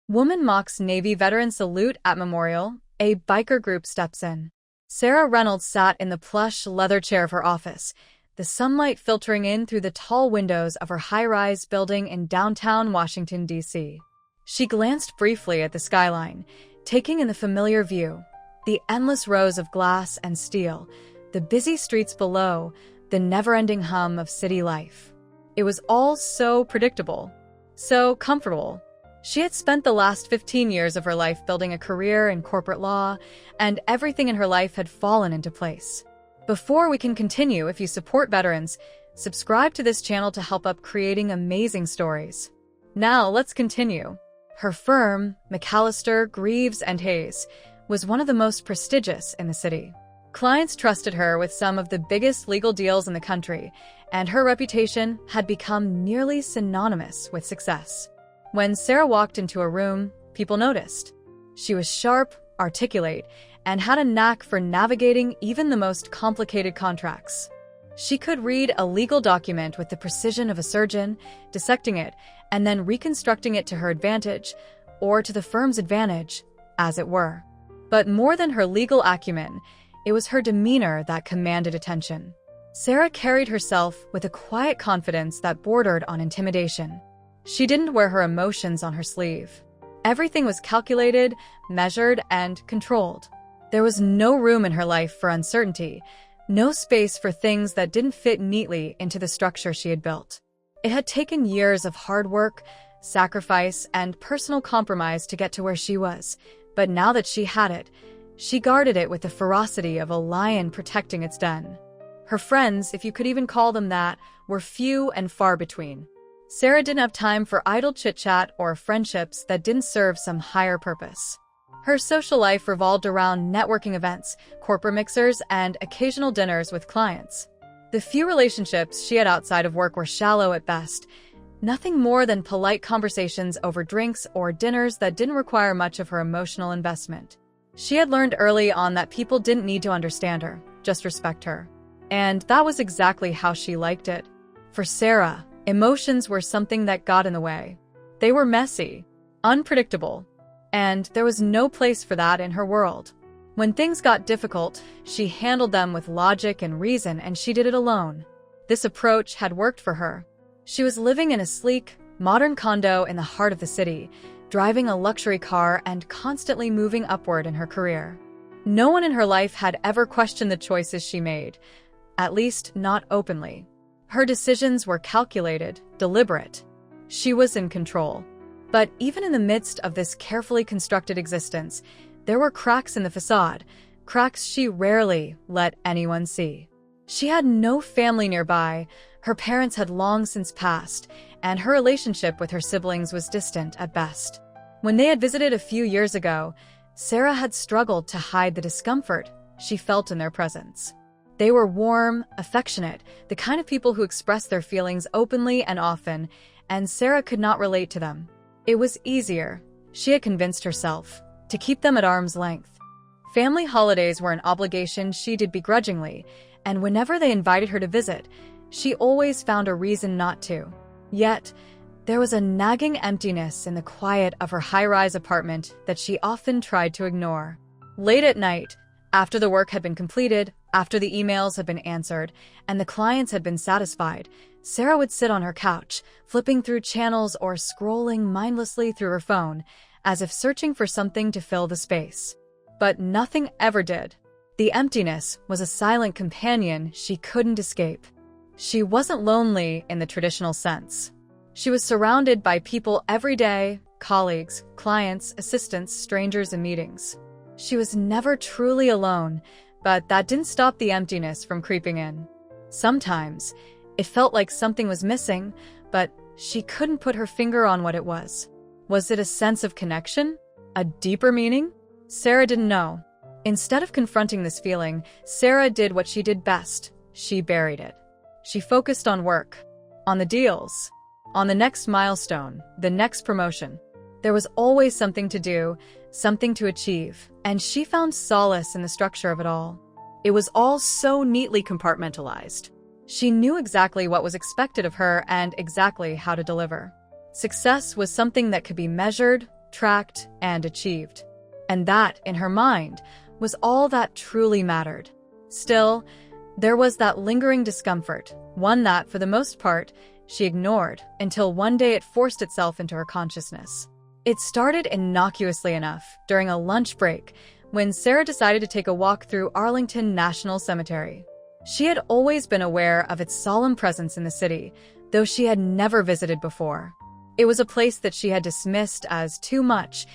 Woman mocks Navy veteran salute at Memorial. A biker group steps in. Sarah Reynolds sat in the plush leather chair of her office, the sunlight filtering in through the tall windows of her high-rise building in downtown Washington, D.C. She glanced briefly at the skyline, taking in the familiar view, the endless rows of glass and steel, the busy streets below, the never-ending hum of city life. It was all so predictable, so comfortable. She had spent the last 15 years of her life building a career in corporate law, and everything in her life had fallen into place. Before we can continue, if you support veterans, subscribe to this channel to help up creating amazing stories. Now, let's continue. Her firm, McAllister, Greaves and Hayes, was one of the most prestigious in the city. Clients trusted her with some of the biggest legal deals in the country, and her reputation had become nearly synonymous with success. When Sarah walked into a room, people noticed. She was sharp, articulate, and had a knack for navigating even the most complicated contracts. She could read a legal document with the precision of a surgeon, dissecting it, and then reconstructing it to her advantage, or to the firm's advantage, as it were. But more than her legal acumen, it was her demeanor that commanded attention. Sarah carried herself with a quiet confidence that bordered on intimidation. She didn't wear her emotions on her sleeve. Everything was calculated, measured, and controlled. There was no room in her life for uncertainty, no space for things that didn't fit neatly into the structure she had built. It had taken years of hard work, sacrifice, and personal compromise to get to where she was, but now that she had it, she guarded it with the ferocity of a lion protecting its den. Her friends, if you could even call them that, were few and far between. Sarah didn't have time for idle chit-chat or friendships that didn't serve some higher purpose. Her social life revolved around networking events, corporate mixers, and occasional dinners with clients. The few relationships she had outside of work were shallow at best, nothing more than polite conversations over drinks or dinners that didn't require much of her emotional investment. She had learned early on that people didn't need to understand her, just respect her. And that was exactly how she liked it. For Sarah, emotions were something that got in the way. They were messy, unpredictable, and there was no place for that in her world. When things got difficult, she handled them with logic and reason, and she did it alone. This approach had worked for her. She was living in a sleek, modern condo in the heart of the city, driving a luxury car and constantly moving upward in her career. No one in her life had ever questioned the choices she made, at least not openly. Her decisions were calculated, deliberate. She was in control. But even in the midst of this carefully constructed existence, there were cracks in the facade, cracks she rarely let anyone see. She had no family nearby, her parents had long since passed, and her relationship with her siblings was distant at best. When they had visited a few years ago, Sarah had struggled to hide the discomfort she felt in their presence. They were warm, affectionate, the kind of people who express their feelings openly and often, and Sarah could not relate to them. It was easier, she had convinced herself, to keep them at arm's length. Family holidays were an obligation she did begrudgingly, and whenever they invited her to visit, she always found a reason not to. Yet, there was a nagging emptiness in the quiet of her high-rise apartment that she often tried to ignore. Late at night, after the work had been completed, after the emails had been answered, and the clients had been satisfied, Sarah would sit on her couch, flipping through channels or scrolling mindlessly through her phone, as if searching for something to fill the space. But nothing ever did. The emptiness was a silent companion she couldn't escape. She wasn't lonely in the traditional sense. She was surrounded by people every day, colleagues, clients, assistants, strangers, and meetings. She was never truly alone, but that didn't stop the emptiness from creeping in. Sometimes, it felt like something was missing, but she couldn't put her finger on what it was. Was it a sense of connection? A deeper meaning? Sarah didn't know. Instead of confronting this feeling, Sarah did what she did best. She buried it. She focused on work, on the deals, on the next milestone, the next promotion. There was always something to do, something to achieve, and she found solace in the structure of it all. It was all so neatly compartmentalized. She knew exactly what was expected of her and exactly how to deliver. Success was something that could be measured, tracked, and achieved. And that, in her mind, was all that truly mattered. Still, there was that lingering discomfort, one that, for the most part, she ignored until one day it forced itself into her consciousness. It started innocuously enough during a lunch break when Sarah decided to take a walk through Arlington National Cemetery. She had always been aware of its solemn presence in the city, though she had never visited before. It was a place that she had dismissed as too much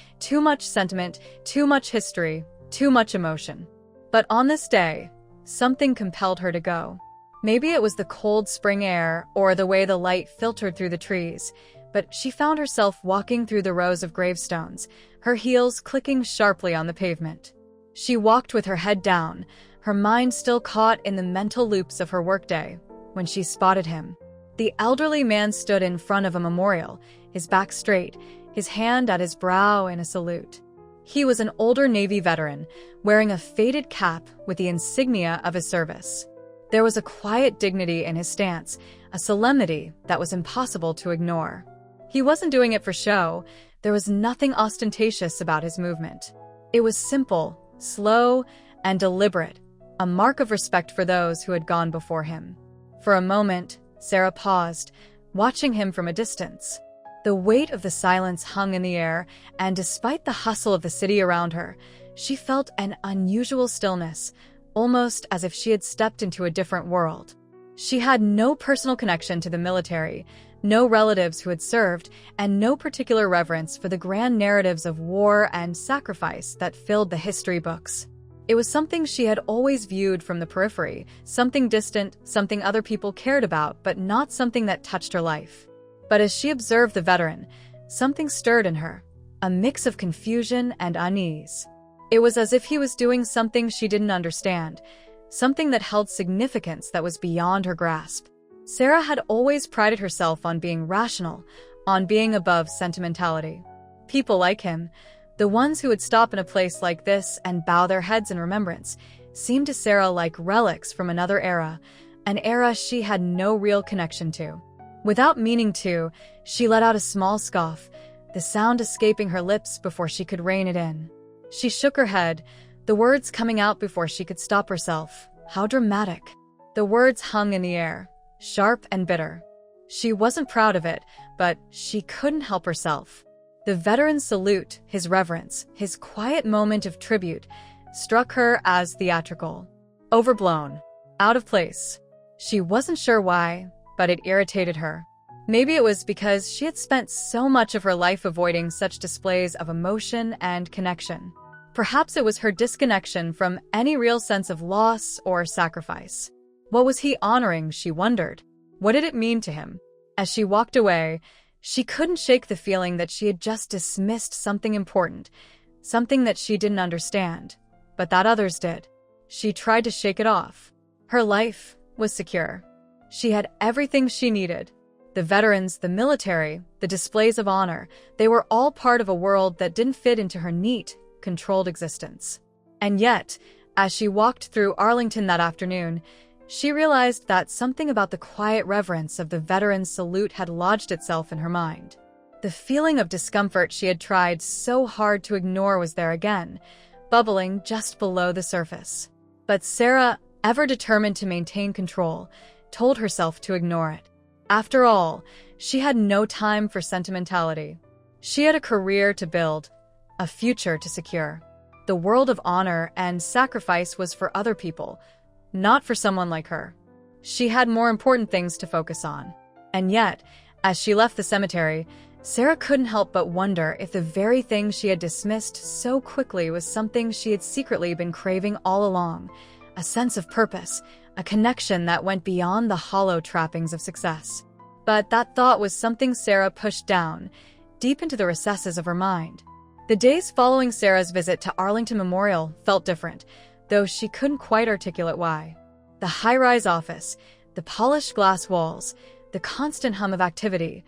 sentiment, too much history, too much emotion. But on this day, something compelled her to go. Maybe it was the cold spring air or the way the light filtered through the trees, but she found herself walking through the rows of gravestones, her heels clicking sharply on the pavement. She walked with her head down, her mind still caught in the mental loops of her workday, when she spotted him. The elderly man stood in front of a memorial, his back straight, his hand at his brow in a salute. He was an older Navy veteran, wearing a faded cap with the insignia of his service. There was a quiet dignity in his stance, a solemnity that was impossible to ignore. He wasn't doing it for show. There was nothing ostentatious about his movement. It was simple, slow, and deliberate, a mark of respect for those who had gone before him. For a moment, Sarah paused, watching him from a distance. The weight of the silence hung in the air, and despite the hustle of the city around her, she felt an unusual stillness, almost as if she had stepped into a different world. She had no personal connection to the military, no relatives who had served, and no particular reverence for the grand narratives of war and sacrifice that filled the history books. It was something she had always viewed from the periphery, something distant, something other people cared about, but not something that touched her life. But as she observed the veteran, something stirred in her, a mix of confusion and unease. It was as if he was doing something she didn't understand, something that held significance that was beyond her grasp. Sarah had always prided herself on being rational, on being above sentimentality. People like him, the ones who would stop in a place like this and bow their heads in remembrance, seemed to Sarah like relics from another era, an era she had no real connection to. Without meaning to, she let out a small scoff, the sound escaping her lips before she could rein it in. She shook her head, the words coming out before she could stop herself. How dramatic. The words hung in the air, sharp and bitter. She wasn't proud of it, but she couldn't help herself. The veteran's salute, his reverence, his quiet moment of tribute, struck her as theatrical. Overblown. Out of place. She wasn't sure why, but it irritated her. Maybe it was because she had spent so much of her life avoiding such displays of emotion and connection. Perhaps it was her disconnection from any real sense of loss or sacrifice. What was he honoring, she wondered? What did it mean to him? As she walked away, she couldn't shake the feeling that she had just dismissed something important, something that she didn't understand, but that others did. She tried to shake it off. Her life was secure. She had everything she needed. The veterans, the military, the displays of honor, they were all part of a world that didn't fit into her neat, controlled existence. And yet, as she walked through Arlington that afternoon, she realized that something about the quiet reverence of the veteran's salute had lodged itself in her mind. The feeling of discomfort she had tried so hard to ignore was there again, bubbling just below the surface. But Sarah, ever determined to maintain control, told herself to ignore it. After all, she had no time for sentimentality. She had a career to build, a future to secure. The world of honor and sacrifice was for other people, not for someone like her. She had more important things to focus on. And yet, as she left the cemetery, Sarah couldn't help but wonder if the very thing she had dismissed so quickly was something she had secretly been craving all along, a sense of purpose, a connection that went beyond the hollow trappings of success. But that thought was something Sarah pushed down, deep into the recesses of her mind. The days following Sarah's visit to Arlington Memorial felt different, though she couldn't quite articulate why. The high-rise office, the polished glass walls, the constant hum of activity,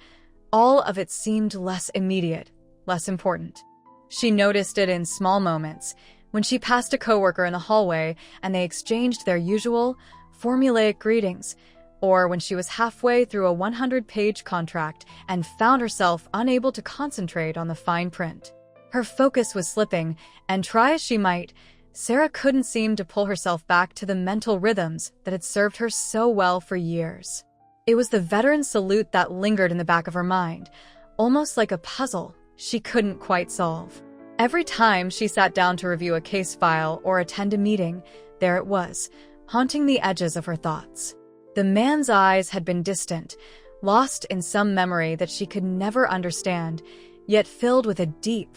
all of it seemed less immediate, less important. She noticed it in small moments, when she passed a coworker in the hallway and they exchanged their usual, formulaic greetings, or when she was halfway through a 100-page contract and found herself unable to concentrate on the fine print. Her focus was slipping, and try as she might, Sarah couldn't seem to pull herself back to the mental rhythms that had served her so well for years. It was the veteran salute that lingered in the back of her mind, almost like a puzzle she couldn't quite solve. Every time she sat down to review a case file or attend a meeting, there it was, haunting the edges of her thoughts. The man's eyes had been distant, lost in some memory that she could never understand, yet filled with a deep,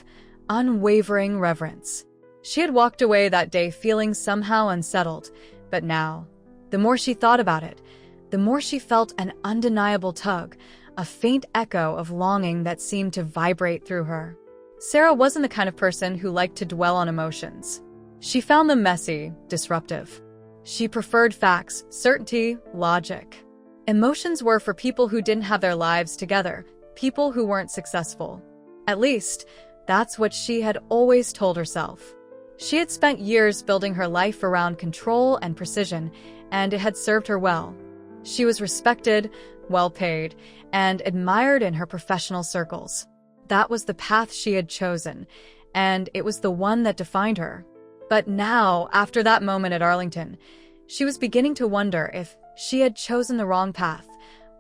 unwavering reverence. She had walked away that day feeling somehow unsettled, but now, the more she thought about it, the more she felt an undeniable tug, a faint echo of longing that seemed to vibrate through her. Sarah wasn't the kind of person who liked to dwell on emotions. She found them messy, disruptive. She preferred facts, certainty, logic. Emotions were for people who didn't have their lives together, people who weren't successful. At least, that's what she had always told herself. She had spent years building her life around control and precision, and it had served her well. She was respected, well-paid, and admired in her professional circles. That was the path she had chosen, and it was the one that defined her. But now, after that moment at Arlington, she was beginning to wonder if she had chosen the wrong path,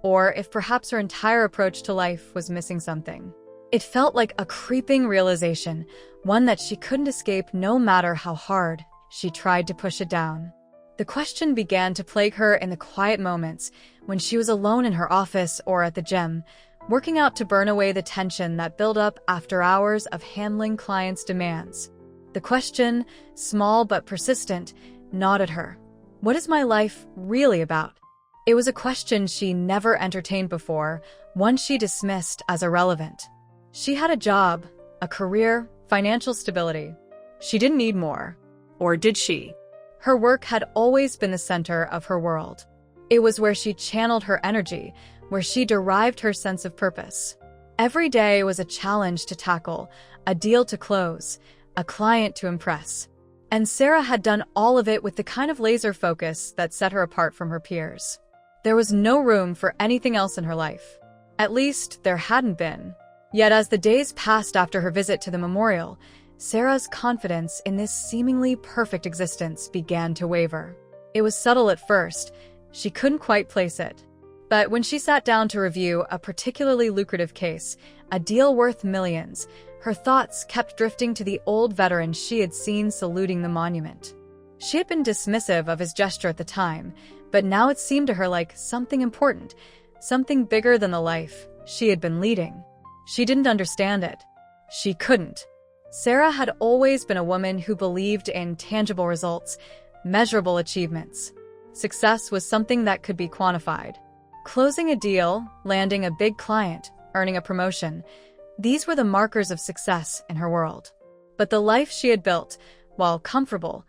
or if perhaps her entire approach to life was missing something. It felt like a creeping realization, one that she couldn't escape no matter how hard she tried to push it down. The question began to plague her in the quiet moments when she was alone in her office or at the gym, working out to burn away the tension that built up after hours of handling clients' demands. The question, small but persistent, gnawed at her. What is my life really about? It was a question she never entertained before, one she dismissed as irrelevant. She had a job, a career, financial stability. She didn't need more. Or did she? Her work had always been the center of her world. It was where she channeled her energy, where she derived her sense of purpose. Every day was a challenge to tackle, a deal to close, a client to impress. And Sarah had done all of it with the kind of laser focus that set her apart from her peers. There was no room for anything else in her life. At least, there hadn't been. Yet as the days passed after her visit to the memorial, Sarah's confidence in this seemingly perfect existence began to waver. It was subtle at first. She couldn't quite place it. But when she sat down to review a particularly lucrative case, a deal worth millions, her thoughts kept drifting to the old veteran she had seen saluting the monument. She had been dismissive of his gesture at the time, but now it seemed to her like something important, something bigger than the life she had been leading. She didn't understand it. She couldn't. Sarah had always been a woman who believed in tangible results, measurable achievements. Success was something that could be quantified. Closing a deal, landing a big client, earning a promotion, these were the markers of success in her world. But the life she had built, while comfortable,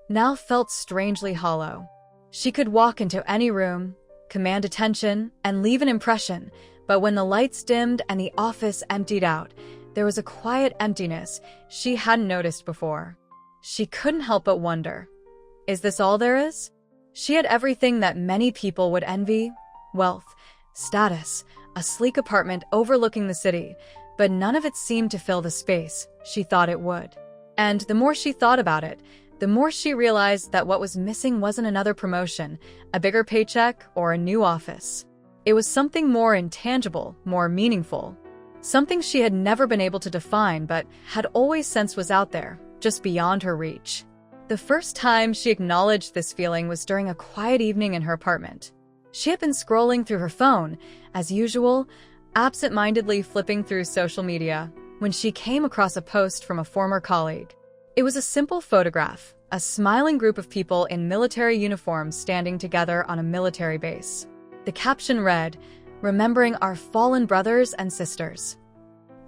now felt strangely hollow. She could walk into any room, command attention, and leave an impression, but when the lights dimmed and the office emptied out, there was a quiet emptiness she hadn't noticed before. She couldn't help but wonder, is this all there is? She had everything that many people would envy: wealth, status, a sleek apartment overlooking the city, but none of it seemed to fill the space she thought it would. And the more she thought about it, the more she realized that what was missing wasn't another promotion, a bigger paycheck, or a new office. It was something more intangible, more meaningful. Something she had never been able to define but had always sensed was out there, just beyond her reach. The first time she acknowledged this feeling was during a quiet evening in her apartment. She had been scrolling through her phone, as usual, absent-mindedly flipping through social media, when she came across a post from a former colleague. It was a simple photograph, a smiling group of people in military uniforms standing together on a military base. The caption read, "Remembering our fallen brothers and sisters."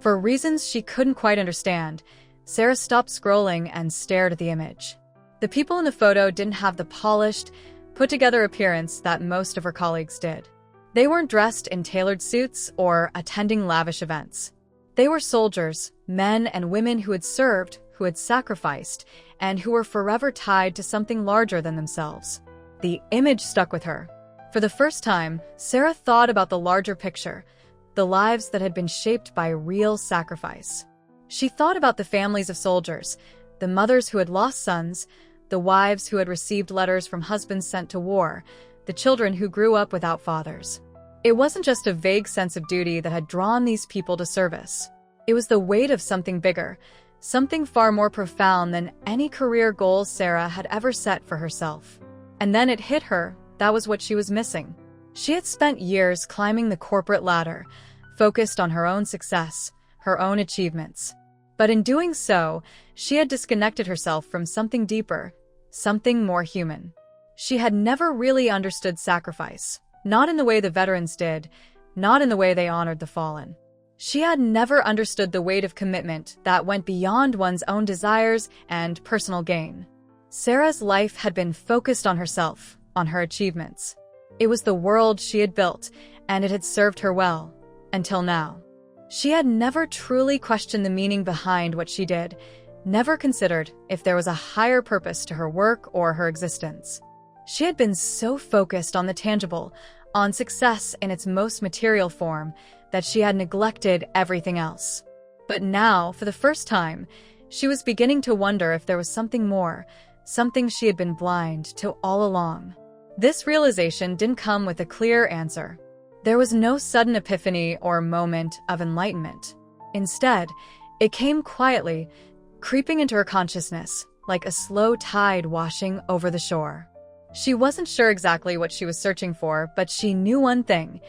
For reasons she couldn't quite understand, Sarah stopped scrolling and stared at the image. The people in the photo didn't have the polished, put-together appearance that most of her colleagues did. They weren't dressed in tailored suits or attending lavish events. They were soldiers, men and women who had served, who had sacrificed, and who were forever tied to something larger than themselves. The image stuck with her. For the first time, Sarah thought about the larger picture, the lives that had been shaped by real sacrifice. She thought about the families of soldiers, the mothers who had lost sons, the wives who had received letters from husbands sent to war, the children who grew up without fathers. It wasn't just a vague sense of duty that had drawn these people to service. It was the weight of something bigger, something far more profound than any career goals Sarah had ever set for herself. And then it hit her, that was what she was missing. She had spent years climbing the corporate ladder, focused on her own success, her own achievements. But in doing so, she had disconnected herself from something deeper, something more human. She had never really understood sacrifice, not in the way the veterans did, not in the way they honored the fallen. She had never understood the weight of commitment that went beyond one's own desires and personal gain. Sarah's life had been focused on herself, on her achievements. It was the world she had built, and it had served her well, until now. She had never truly questioned the meaning behind what she did, never considered if there was a higher purpose to her work or her existence. She had been so focused on the tangible, on success in its most material form, that she had neglected everything else. But now, for the first time, she was beginning to wonder if there was something more, something she had been blind to all along. This realization didn't come with a clear answer. There was no sudden epiphany or moment of enlightenment. Instead, it came quietly, creeping into her consciousness, like a slow tide washing over the shore. She wasn't sure exactly what she was searching for, but she knew one thing.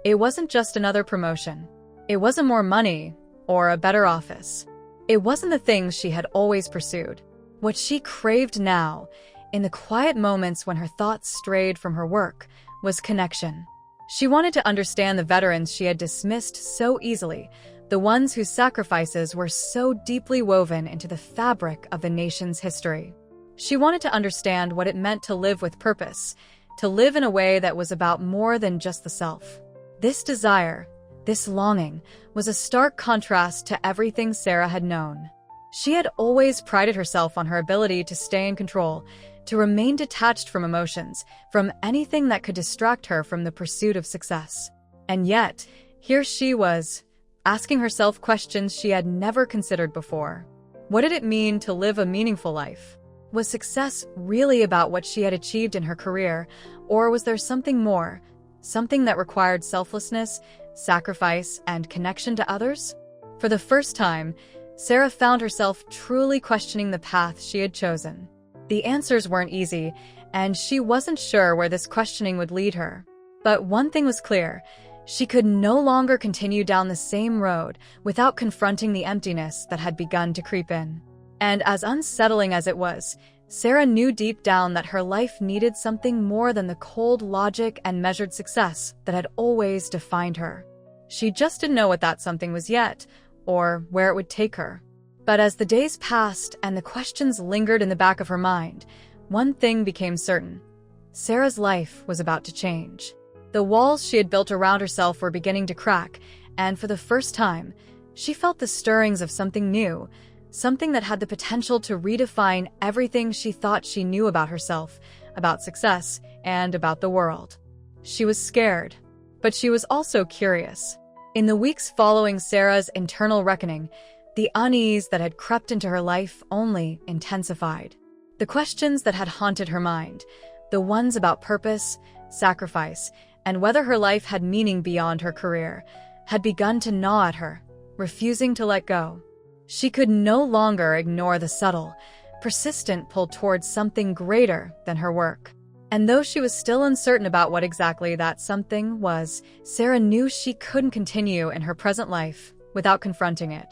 It wasn't just another promotion. It wasn't more money or a better office. It wasn't the things she had always pursued. What she craved now, in the quiet moments when her thoughts strayed from her work, was connection. She wanted to understand the veterans she had dismissed so easily, the ones whose sacrifices were so deeply woven into the fabric of the nation's history. She wanted to understand what it meant to live with purpose, to live in a way that was about more than just the self. This desire, this longing, was a stark contrast to everything Sarah had known. She had always prided herself on her ability to stay in control, to remain detached from emotions, from anything that could distract her from the pursuit of success. And yet, here she was, asking herself questions she had never considered before. What did it mean to live a meaningful life? Was success really about what she had achieved in her career, or was there something more, something that required selflessness, sacrifice, and connection to others? For the first time, Sarah found herself truly questioning the path she had chosen. The answers weren't easy, and she wasn't sure where this questioning would lead her. But one thing was clear: she could no longer continue down the same road without confronting the emptiness that had begun to creep in. And as unsettling as it was, Sarah knew deep down that her life needed something more than the cold logic and measured success that had always defined her. She just didn't know what that something was yet, or where it would take her. But as the days passed and the questions lingered in the back of her mind, one thing became certain: Sarah's life was about to change. The walls she had built around herself were beginning to crack, and for the first time, she felt the stirrings of something new, something that had the potential to redefine everything she thought she knew about herself, about success, and about the world. She was scared, but she was also curious. In the weeks following Sarah's internal reckoning, the unease that had crept into her life only intensified. The questions that had haunted her mind, the ones about purpose, sacrifice, and whether her life had meaning beyond her career, had begun to gnaw at her, refusing to let go. She could no longer ignore the subtle, persistent pull towards something greater than her work. And though she was still uncertain about what exactly that something was, Sarah knew she couldn't continue in her present life without confronting it.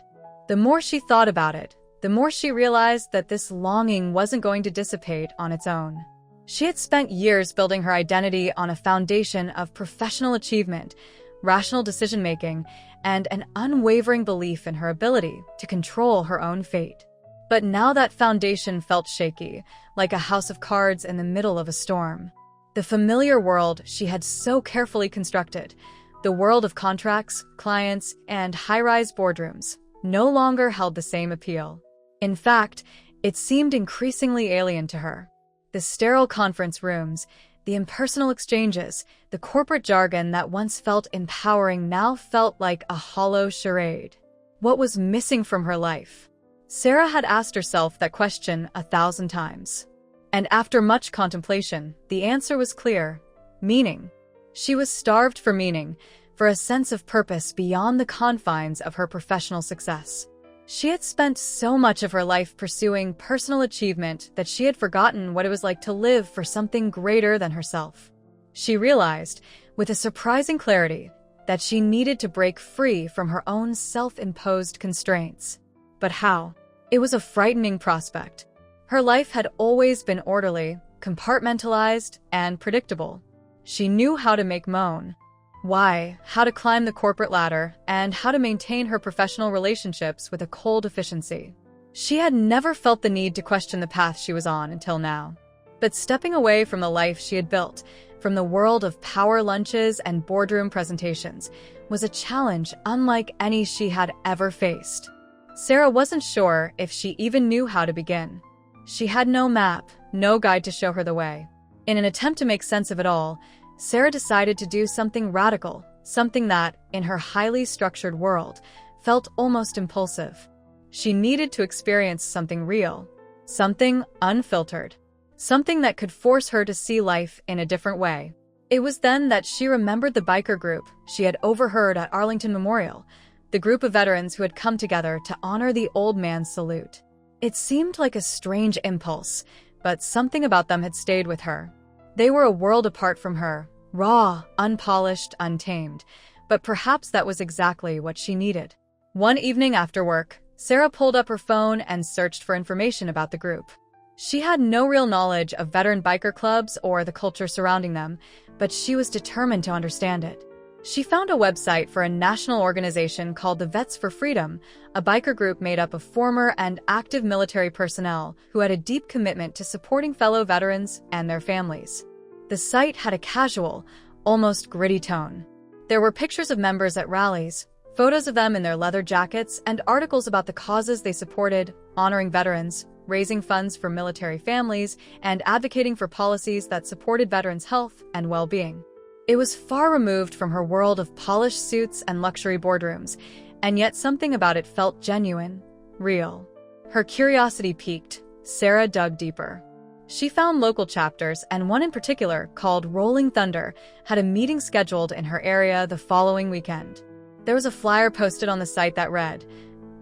The more she thought about it, the more she realized that this longing wasn't going to dissipate on its own. She had spent years building her identity on a foundation of professional achievement, rational decision-making, and an unwavering belief in her ability to control her own fate. But now that foundation felt shaky, like a house of cards in the middle of a storm. The familiar world she had so carefully constructed, the world of contracts, clients, and high-rise boardrooms, no longer held the same appeal. In fact, it seemed increasingly alien to her. The sterile conference rooms, the impersonal exchanges, the corporate jargon that once felt empowering now felt like a hollow charade. What was missing from her life? Sarah had asked herself that question 1,000 times. And after much contemplation, the answer was clear: meaning. She was starved for meaning, for a sense of purpose beyond the confines of her professional success. She had spent so much of her life pursuing personal achievement that she had forgotten what it was like to live for something greater than herself. She realized, with a surprising clarity, that she needed to break free from her own self-imposed constraints. But how? It was a frightening prospect. Her life had always been orderly, compartmentalized, and predictable. She knew how to make moan, why, how to climb the corporate ladder, and how to maintain her professional relationships with a cold efficiency. She had never felt the need to question the path she was on until now. But stepping away from the life she had built, from the world of power lunches and boardroom presentations, was a challenge unlike any she had ever faced. Sarah wasn't sure if she even knew how to begin. She had no map, no guide to show her the way. In an attempt to make sense of it all, Sarah decided to do something radical, something that, in her highly structured world, felt almost impulsive. She needed to experience something real, something unfiltered, something that could force her to see life in a different way. It was then that she remembered the biker group she had overheard at Arlington Memorial, the group of veterans who had come together to honor the old man's salute. It seemed like a strange impulse, but something about them had stayed with her. They were a world apart from her, raw, unpolished, untamed, but perhaps that was exactly what she needed. One evening after work, Sarah pulled up her phone and searched for information about the group. She had no real knowledge of veteran biker clubs or the culture surrounding them, but she was determined to understand it. She found a website for a national organization called the Vets for Freedom, a biker group made up of former and active military personnel who had a deep commitment to supporting fellow veterans and their families. The site had a casual, almost gritty tone. There were pictures of members at rallies, photos of them in their leather jackets, and articles about the causes they supported, honoring veterans, raising funds for military families, and advocating for policies that supported veterans' health and well-being. It was far removed from her world of polished suits and luxury boardrooms, and yet something about it felt genuine, real. Her curiosity piqued. Sarah dug deeper. She found local chapters, and one in particular, called Rolling Thunder, had a meeting scheduled in her area the following weekend. There was a flyer posted on the site that read,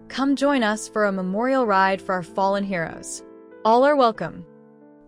"Come join us for a memorial ride for our fallen heroes. All are welcome."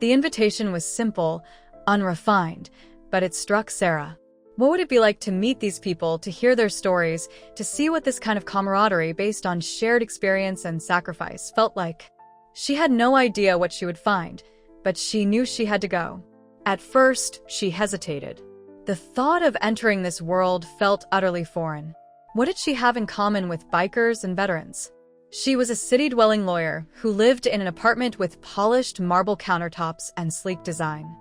The invitation was simple, unrefined, but it struck Sarah. What would it be like to meet these people, to hear their stories, to see what this kind of camaraderie based on shared experience and sacrifice felt like? She had no idea what she would find, but she knew she had to go. At first, she hesitated. The thought of entering this world felt utterly foreign. What did she have in common with bikers and veterans? She was a city-dwelling lawyer who lived in an apartment with polished marble countertops and sleek design.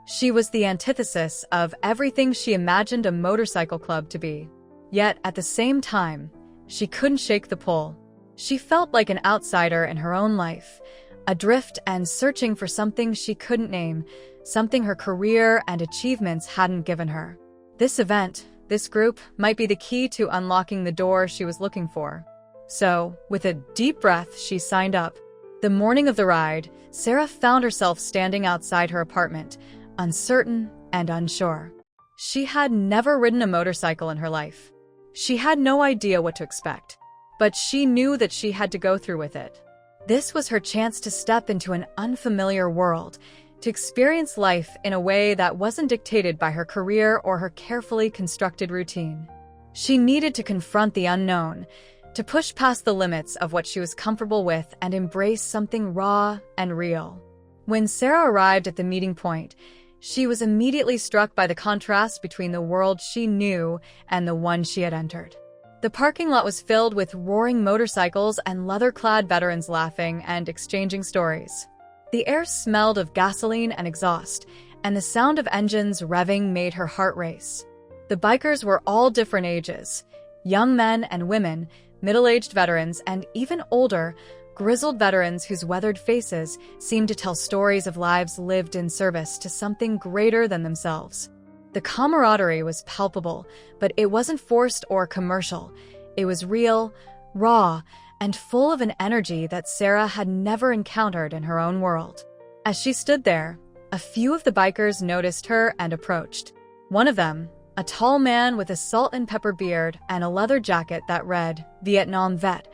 She was the antithesis of everything she imagined a motorcycle club to be. Yet, at the same time, she couldn't shake the pull. She felt like an outsider in her own life, adrift and searching for something she couldn't name, something her career and achievements hadn't given her. This event, this group, might be the key to unlocking the door she was looking for. So, with a deep breath, she signed up. The morning of the ride, Sarah found herself standing outside her apartment, uncertain and unsure. She had never ridden a motorcycle in her life. She had no idea what to expect, but she knew that she had to go through with it. This was her chance to step into an unfamiliar world, to experience life in a way that wasn't dictated by her career or her carefully constructed routine. She needed to confront the unknown, to push past the limits of what she was comfortable with and embrace something raw and real. When Sarah arrived at the meeting point, she was immediately struck by the contrast between the world she knew and the one she had entered. The parking lot was filled with roaring motorcycles and leather-clad veterans laughing and exchanging stories. The air smelled of gasoline and exhaust, and the sound of engines revving made her heart race. The bikers were all different ages, young men and women, middle-aged veterans, and even older, grizzled veterans whose weathered faces seemed to tell stories of lives lived in service to something greater than themselves. The camaraderie was palpable, but it wasn't forced or commercial. It was real, raw, and full of an energy that Sarah had never encountered in her own world. As she stood there, a few of the bikers noticed her and approached. One of them, a tall man with a salt and pepper beard and a leather jacket that read, "Vietnam Vet,"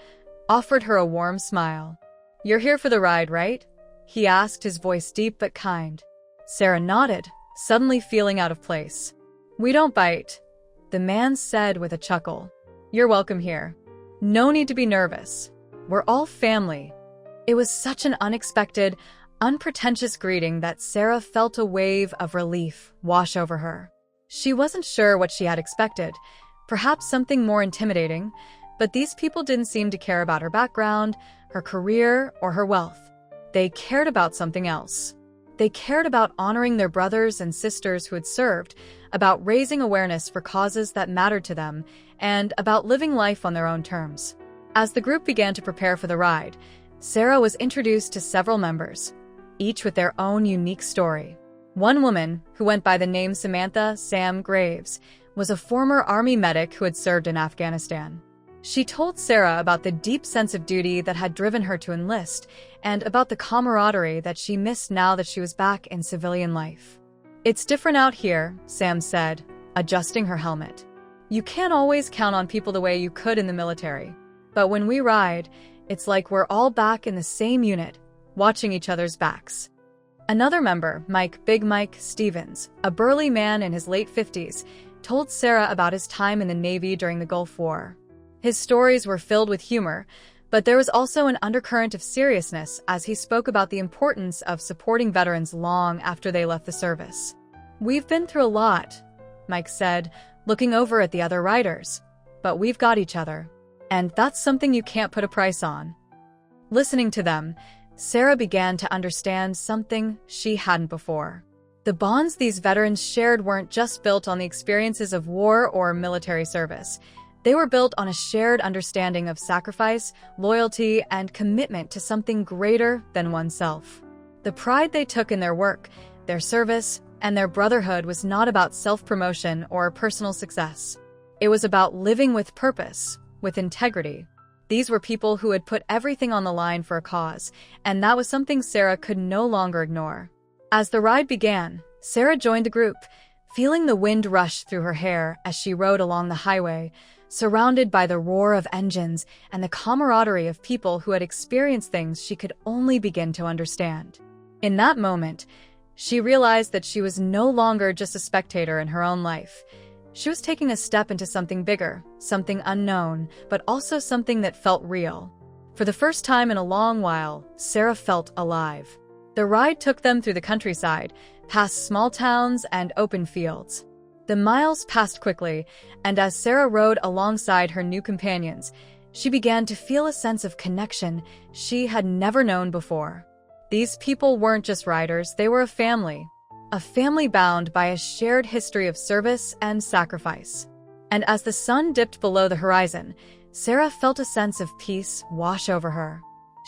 offered her a warm smile. "You're here for the ride, right?" he asked, his voice deep but kind. Sarah nodded, suddenly feeling out of place. "We don't bite," the man said with a chuckle. "You're welcome here. No need to be nervous. We're all family." It was such an unexpected, unpretentious greeting that Sarah felt a wave of relief wash over her. She wasn't sure what she had expected, perhaps something more intimidating, but these people didn't seem to care about her background, her career, or her wealth. They cared about something else. They cared about honoring their brothers and sisters who had served, about raising awareness for causes that mattered to them, and about living life on their own terms. As the group began to prepare for the ride, Sarah was introduced to several members, each with their own unique story. One woman, who went by the name Samantha Sam Graves, was a former Army medic who had served in Afghanistan. She told Sarah about the deep sense of duty that had driven her to enlist and about the camaraderie that she missed now that she was back in civilian life. "It's different out here," Sam said, adjusting her helmet. "You can't always count on people the way you could in the military. But when we ride, it's like we're all back in the same unit, watching each other's backs." Another member, Big Mike Stevens, a burly man in his late 50s, told Sarah about his time in the Navy during the Gulf War. His stories were filled with humor, but there was also an undercurrent of seriousness as he spoke about the importance of supporting veterans long after they left the service. "We've been through a lot," Mike said, looking over at the other riders, "but we've got each other. And that's something you can't put a price on." Listening to them, Sarah began to understand something she hadn't before. The bonds these veterans shared weren't just built on the experiences of war or military service. They were built on a shared understanding of sacrifice, loyalty, and commitment to something greater than oneself. The pride they took in their work, their service, and their brotherhood was not about self-promotion or personal success. It was about living with purpose, with integrity. These were people who had put everything on the line for a cause, and that was something Sarah could no longer ignore. As the ride began, Sarah joined the group, feeling the wind rush through her hair as she rode along the highway, surrounded by the roar of engines and the camaraderie of people who had experienced things she could only begin to understand. In that moment, she realized that she was no longer just a spectator in her own life. She was taking a step into something bigger, something unknown, but also something that felt real. For the first time in a long while, Sarah felt alive. The ride took them through the countryside, past small towns and open fields. The miles passed quickly, and as Sarah rode alongside her new companions, she began to feel a sense of connection she had never known before. These people weren't just riders, they were a family bound by a shared history of service and sacrifice. And as the sun dipped below the horizon, Sarah felt a sense of peace wash over her.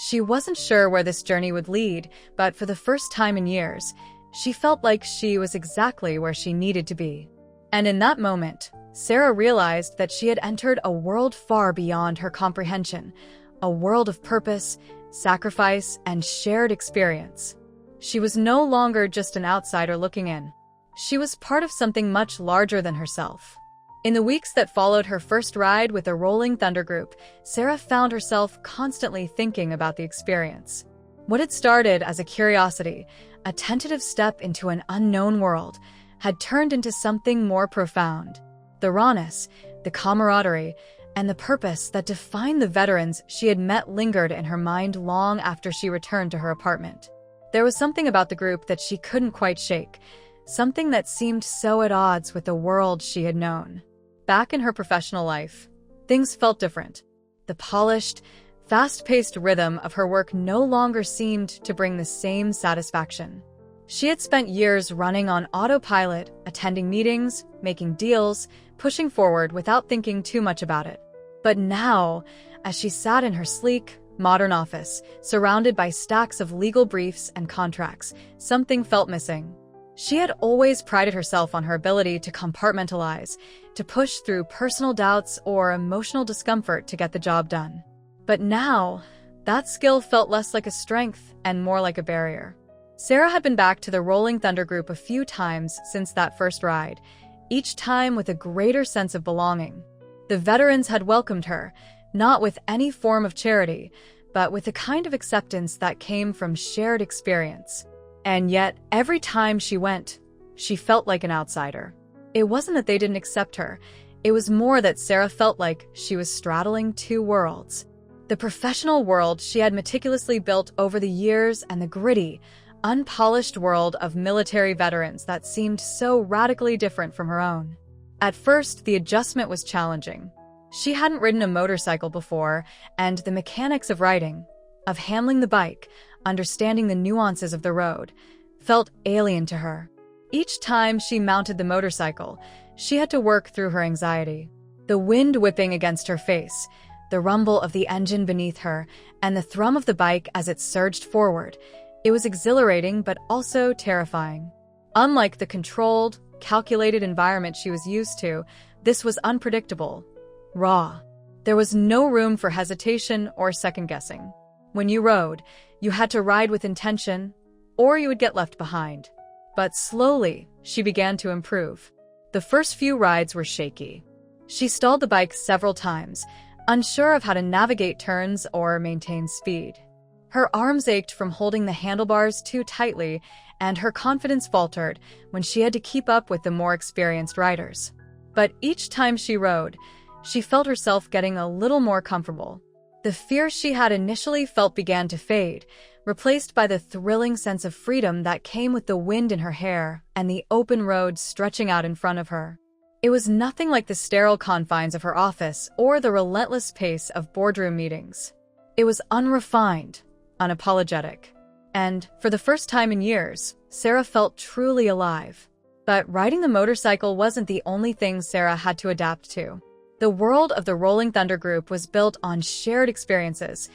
She wasn't sure where this journey would lead, but for the first time in years, she felt like she was exactly where she needed to be. And in that moment, Sarah realized that she had entered a world far beyond her comprehension, a world of purpose, sacrifice, and shared experience. She was no longer just an outsider looking in. She was part of something much larger than herself. In the weeks that followed her first ride with the Rolling Thunder Group, Sarah found herself constantly thinking about the experience. What had started as a curiosity, a tentative step into an unknown world, had turned into something more profound. The rawness, the camaraderie, and the purpose that defined the veterans she had met lingered in her mind long after she returned to her apartment. There was something about the group that she couldn't quite shake, something that seemed so at odds with the world she had known. Back in her professional life, things felt different. The polished, fast-paced rhythm of her work no longer seemed to bring the same satisfaction. She had spent years running on autopilot, attending meetings, making deals, pushing forward without thinking too much about it. But now, as she sat in her sleek, modern office, surrounded by stacks of legal briefs and contracts, something felt missing. She had always prided herself on her ability to compartmentalize, to push through personal doubts or emotional discomfort to get the job done. But now, that skill felt less like a strength and more like a barrier. Sarah had been back to the Rolling Thunder group a few times since that first ride, each time with a greater sense of belonging. The veterans had welcomed her, not with any form of charity, but with a kind of acceptance that came from shared experience. And yet, every time she went, she felt like an outsider. It wasn't that they didn't accept her, it was more that Sarah felt like she was straddling two worlds. The professional world she had meticulously built over the years and the gritty, unpolished world of military veterans that seemed so radically different from her own. At first, the adjustment was challenging. She hadn't ridden a motorcycle before, and the mechanics of riding, of handling the bike, understanding the nuances of the road, felt alien to her. Each time she mounted the motorcycle, she had to work through her anxiety. The wind whipping against her face, the rumble of the engine beneath her, and the thrum of the bike as it surged forward. It was exhilarating but also terrifying. Unlike the controlled, calculated environment she was used to, this was unpredictable, raw. There was no room for hesitation or second-guessing. When you rode, you had to ride with intention, or you would get left behind. But slowly, she began to improve. The first few rides were shaky. She stalled the bike several times, unsure of how to navigate turns or maintain speed. Her arms ached from holding the handlebars too tightly, and her confidence faltered when she had to keep up with the more experienced riders. But each time she rode, she felt herself getting a little more comfortable. The fear she had initially felt began to fade, replaced by the thrilling sense of freedom that came with the wind in her hair and the open road stretching out in front of her. It was nothing like the sterile confines of her office or the relentless pace of boardroom meetings. It was unrefined, unapologetic. And, for the first time in years, Sarah felt truly alive. But riding the motorcycle wasn't the only thing Sarah had to adapt to. The world of the Rolling Thunder group was built on shared experiences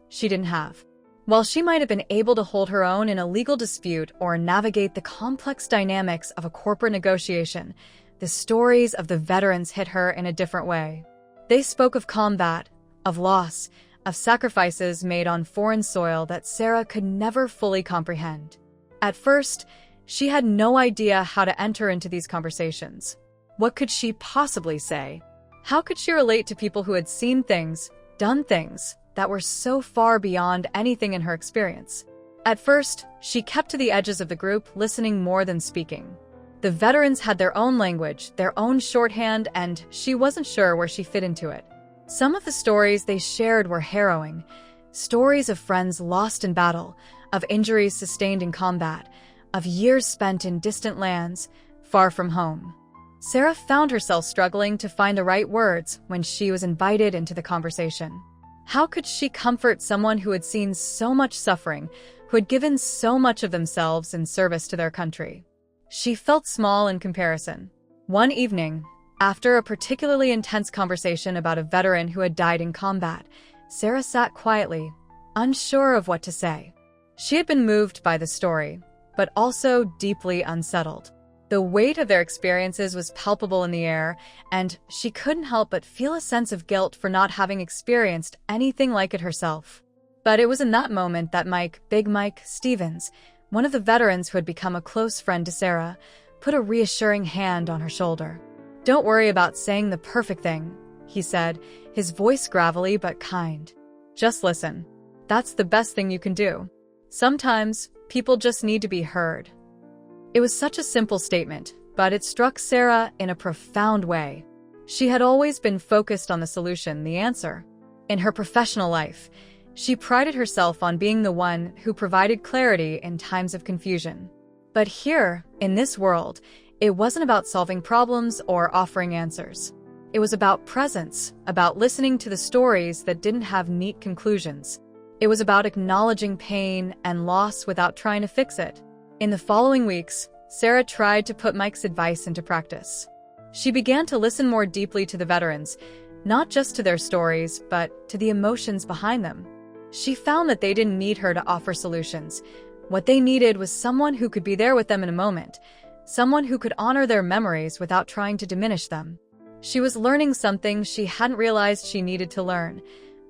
she didn't have. While she might have been able to hold her own in a legal dispute or navigate the complex dynamics of a corporate negotiation, the stories of the veterans hit her in a different way. They spoke of combat, of loss, of sacrifices made on foreign soil that Sarah could never fully comprehend. At first, she had no idea how to enter into these conversations. What could she possibly say? How could she relate to people who had seen things, done things, that were so far beyond anything in her experience? At first, she kept to the edges of the group, listening more than speaking. The veterans had their own language, their own shorthand, and she wasn't sure where she fit into it. Some of the stories they shared were harrowing. Stories of friends lost in battle, of injuries sustained in combat, of years spent in distant lands, far from home. Sarah found herself struggling to find the right words when she was invited into the conversation. How could she comfort someone who had seen so much suffering, who had given so much of themselves in service to their country? She felt small in comparison. One evening, after a particularly intense conversation about a veteran who had died in combat, Sarah sat quietly, unsure of what to say. She had been moved by the story, but also deeply unsettled. The weight of their experiences was palpable in the air, and she couldn't help but feel a sense of guilt for not having experienced anything like it herself. But it was in that moment that Big Mike Stevens, one of the veterans who had become a close friend to Sarah, put a reassuring hand on her shoulder. "Don't worry about saying the perfect thing," he said, his voice gravelly but kind. "Just listen. That's the best thing you can do. Sometimes, people just need to be heard." It was such a simple statement, but it struck Sarah in a profound way. She had always been focused on the solution, the answer. In her professional life, she prided herself on being the one who provided clarity in times of confusion. But here, in this world, it wasn't about solving problems or offering answers. It was about presence, about listening to the stories that didn't have neat conclusions. It was about acknowledging pain and loss without trying to fix it. In the following weeks, Sarah tried to put Mike's advice into practice. She began to listen more deeply to the veterans, not just to their stories, but to the emotions behind them. She found that they didn't need her to offer solutions. What they needed was someone who could be there with them in a moment, someone who could honor their memories without trying to diminish them. She was learning something she hadn't realized she needed to learn: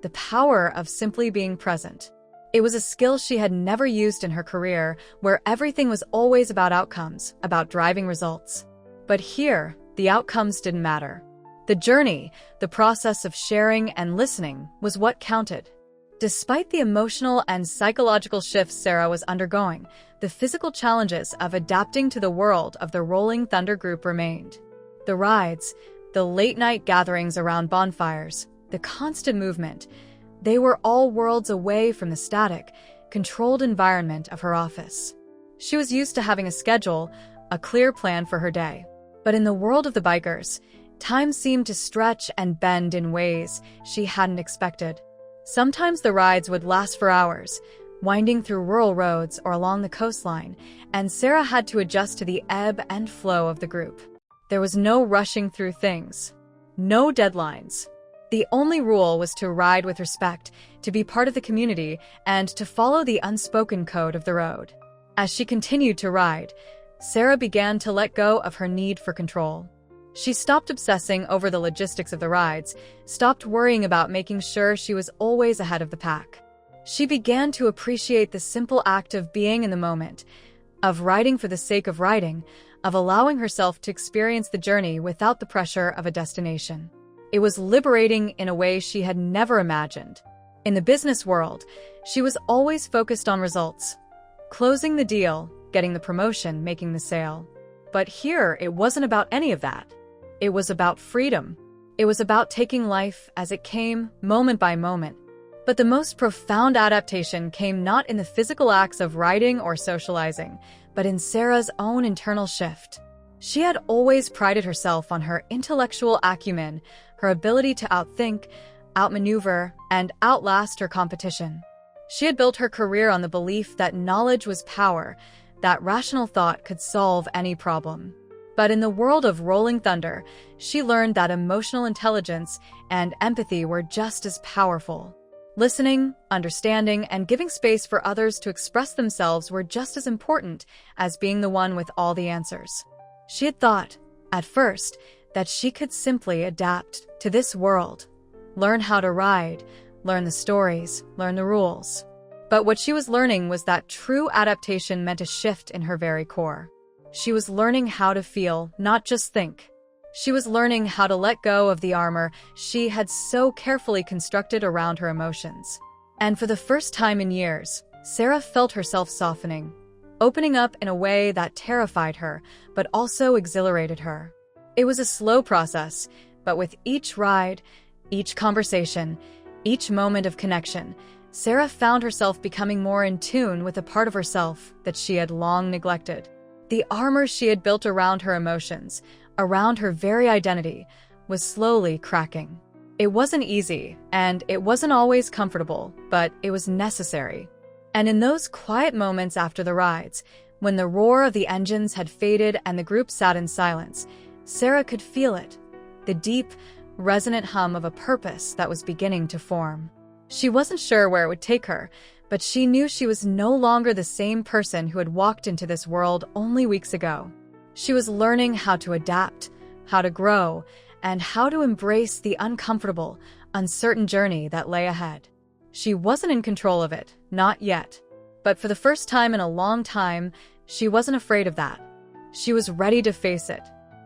the power of simply being present. It was a skill she had never used in her career, where everything was always about outcomes, about driving results. But here, the outcomes didn't matter. The journey, the process of sharing and listening, was what counted. Despite the emotional and psychological shifts Sarah was undergoing, the physical challenges of adapting to the world of the Rolling Thunder Group remained. The rides, the late-night gatherings around bonfires, the constant movement, they were all worlds away from the static, controlled environment of her office. She was used to having a schedule, a clear plan for her day. But in the world of the bikers, time seemed to stretch and bend in ways she hadn't expected. Sometimes the rides would last for hours, winding through rural roads or along the coastline, and Sarah had to adjust to the ebb and flow of the group. There was no rushing through things, no deadlines. The only rule was to ride with respect, to be part of the community, and to follow the unspoken code of the road. As she continued to ride, Sarah began to let go of her need for control. She stopped obsessing over the logistics of the rides, stopped worrying about making sure she was always ahead of the pack. She began to appreciate the simple act of being in the moment, of riding for the sake of riding, of allowing herself to experience the journey without the pressure of a destination. It was liberating in a way she had never imagined. In the business world, she was always focused on results: closing the deal, getting the promotion, making the sale. But here, it wasn't about any of that. It was about freedom. It was about taking life as it came, moment by moment. But the most profound adaptation came not in the physical acts of riding or socializing, but in Sarah's own internal shift. She had always prided herself on her intellectual acumen, her ability to outthink, outmaneuver, and outlast her competition. She had built her career on the belief that knowledge was power, that rational thought could solve any problem. But in the world of Rolling Thunder, she learned that emotional intelligence and empathy were just as powerful. Listening, understanding, and giving space for others to express themselves were just as important as being the one with all the answers. She had thought, at first, that she could simply adapt to this world, learn how to ride, learn the stories, learn the rules. But what she was learning was that true adaptation meant a shift in her very core. She was learning how to feel, not just think. She was learning how to let go of the armor she had so carefully constructed around her emotions. And for the first time in years, Sarah felt herself softening, opening up in a way that terrified her, but also exhilarated her. It was a slow process, but with each ride, each conversation, each moment of connection, Sarah found herself becoming more in tune with a part of herself that she had long neglected. The armor she had built around her emotions, around her very identity, was slowly cracking. It wasn't easy, and it wasn't always comfortable, but it was necessary. And in those quiet moments after the rides, when the roar of the engines had faded and the group sat in silence, Sarah could feel it, the deep, resonant hum of a purpose that was beginning to form. She wasn't sure where it would take her, but she knew she was no longer the same person who had walked into this world only weeks ago. She was learning how to adapt, how to grow, and how to embrace the uncomfortable, uncertain journey that lay ahead. She wasn't in control of it, not yet. But for the first time in a long time, she wasn't afraid of that. She was ready to face it.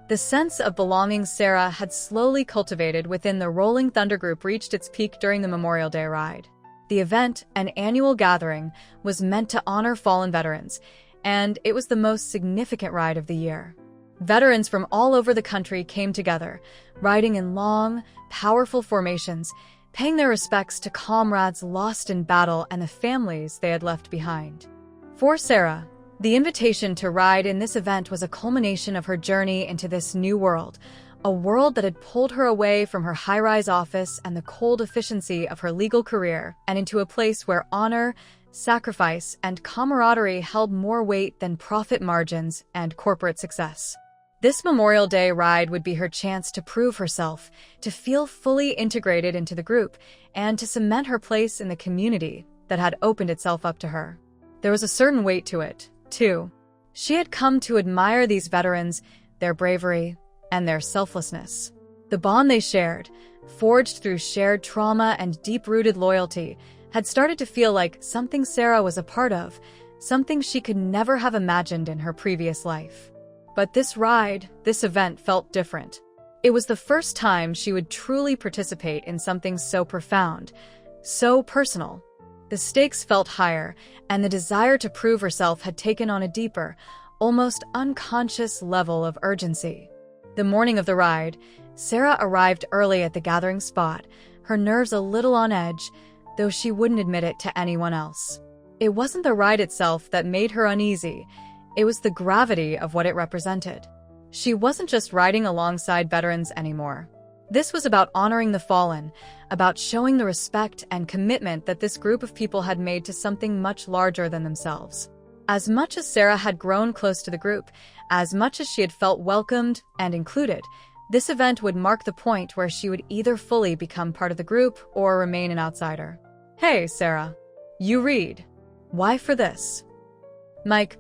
The sense of belonging Sarah had slowly cultivated within the Rolling Thunder Group reached its peak during the Memorial Day ride. The event, an annual gathering, was meant to honor fallen veterans, and it was the most significant ride of the year. Veterans from all over the country came together, riding in long, powerful formations, paying their respects to comrades lost in battle and the families they had left behind. For Sarah, the invitation to ride in this event was a culmination of her journey into this new world, a world that had pulled her away from her high-rise office and the cold efficiency of her legal career and into a place where honor, sacrifice, and camaraderie held more weight than profit margins and corporate success. This Memorial Day ride would be her chance to prove herself, to feel fully integrated into the group, and to cement her place in the community that had opened itself up to her. There was a certain weight to it, too. She had come to admire these veterans, their bravery, and their selflessness. The bond they shared, forged through shared trauma and deep-rooted loyalty, had started to feel like something Sarah was a part of, something she could never have imagined in her previous life. But this ride, this event felt different. It was the first time she would truly participate in something so profound, so personal. The stakes felt higher, and the desire to prove herself had taken on a deeper, almost unconscious level of urgency. The morning of the ride, Sarah arrived early at the gathering spot, her nerves a little on edge, though she wouldn't admit it to anyone else. It wasn't the ride itself that made her uneasy, it was the gravity of what it represented. She wasn't just riding alongside veterans anymore. This was about honoring the fallen, about showing the respect and commitment that this group of people had made to something much larger than themselves. As much as Sarah had grown close to the group, as much as she had felt welcomed and included, this event would mark the point where she would either fully become part of the group or remain an outsider. "Hey, Sarah. You read. Why for this?"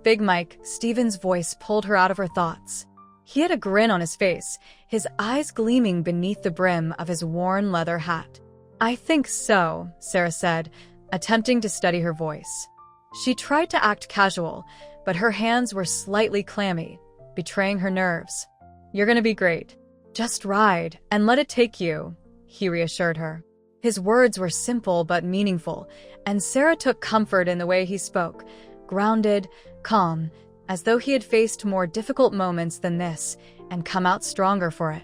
Big Mike, Stephen's voice pulled her out of her thoughts. He had a grin on his face, his eyes gleaming beneath the brim of his worn leather hat. "I think so," Sarah said, attempting to steady her voice. She tried to act casual, but her hands were slightly clammy, betraying her nerves. "You're gonna be great. Just ride, and let it take you," he reassured her. His words were simple but meaningful, and Sarah took comfort in the way he spoke, grounded, calm, as though he had faced more difficult moments than this and come out stronger for it.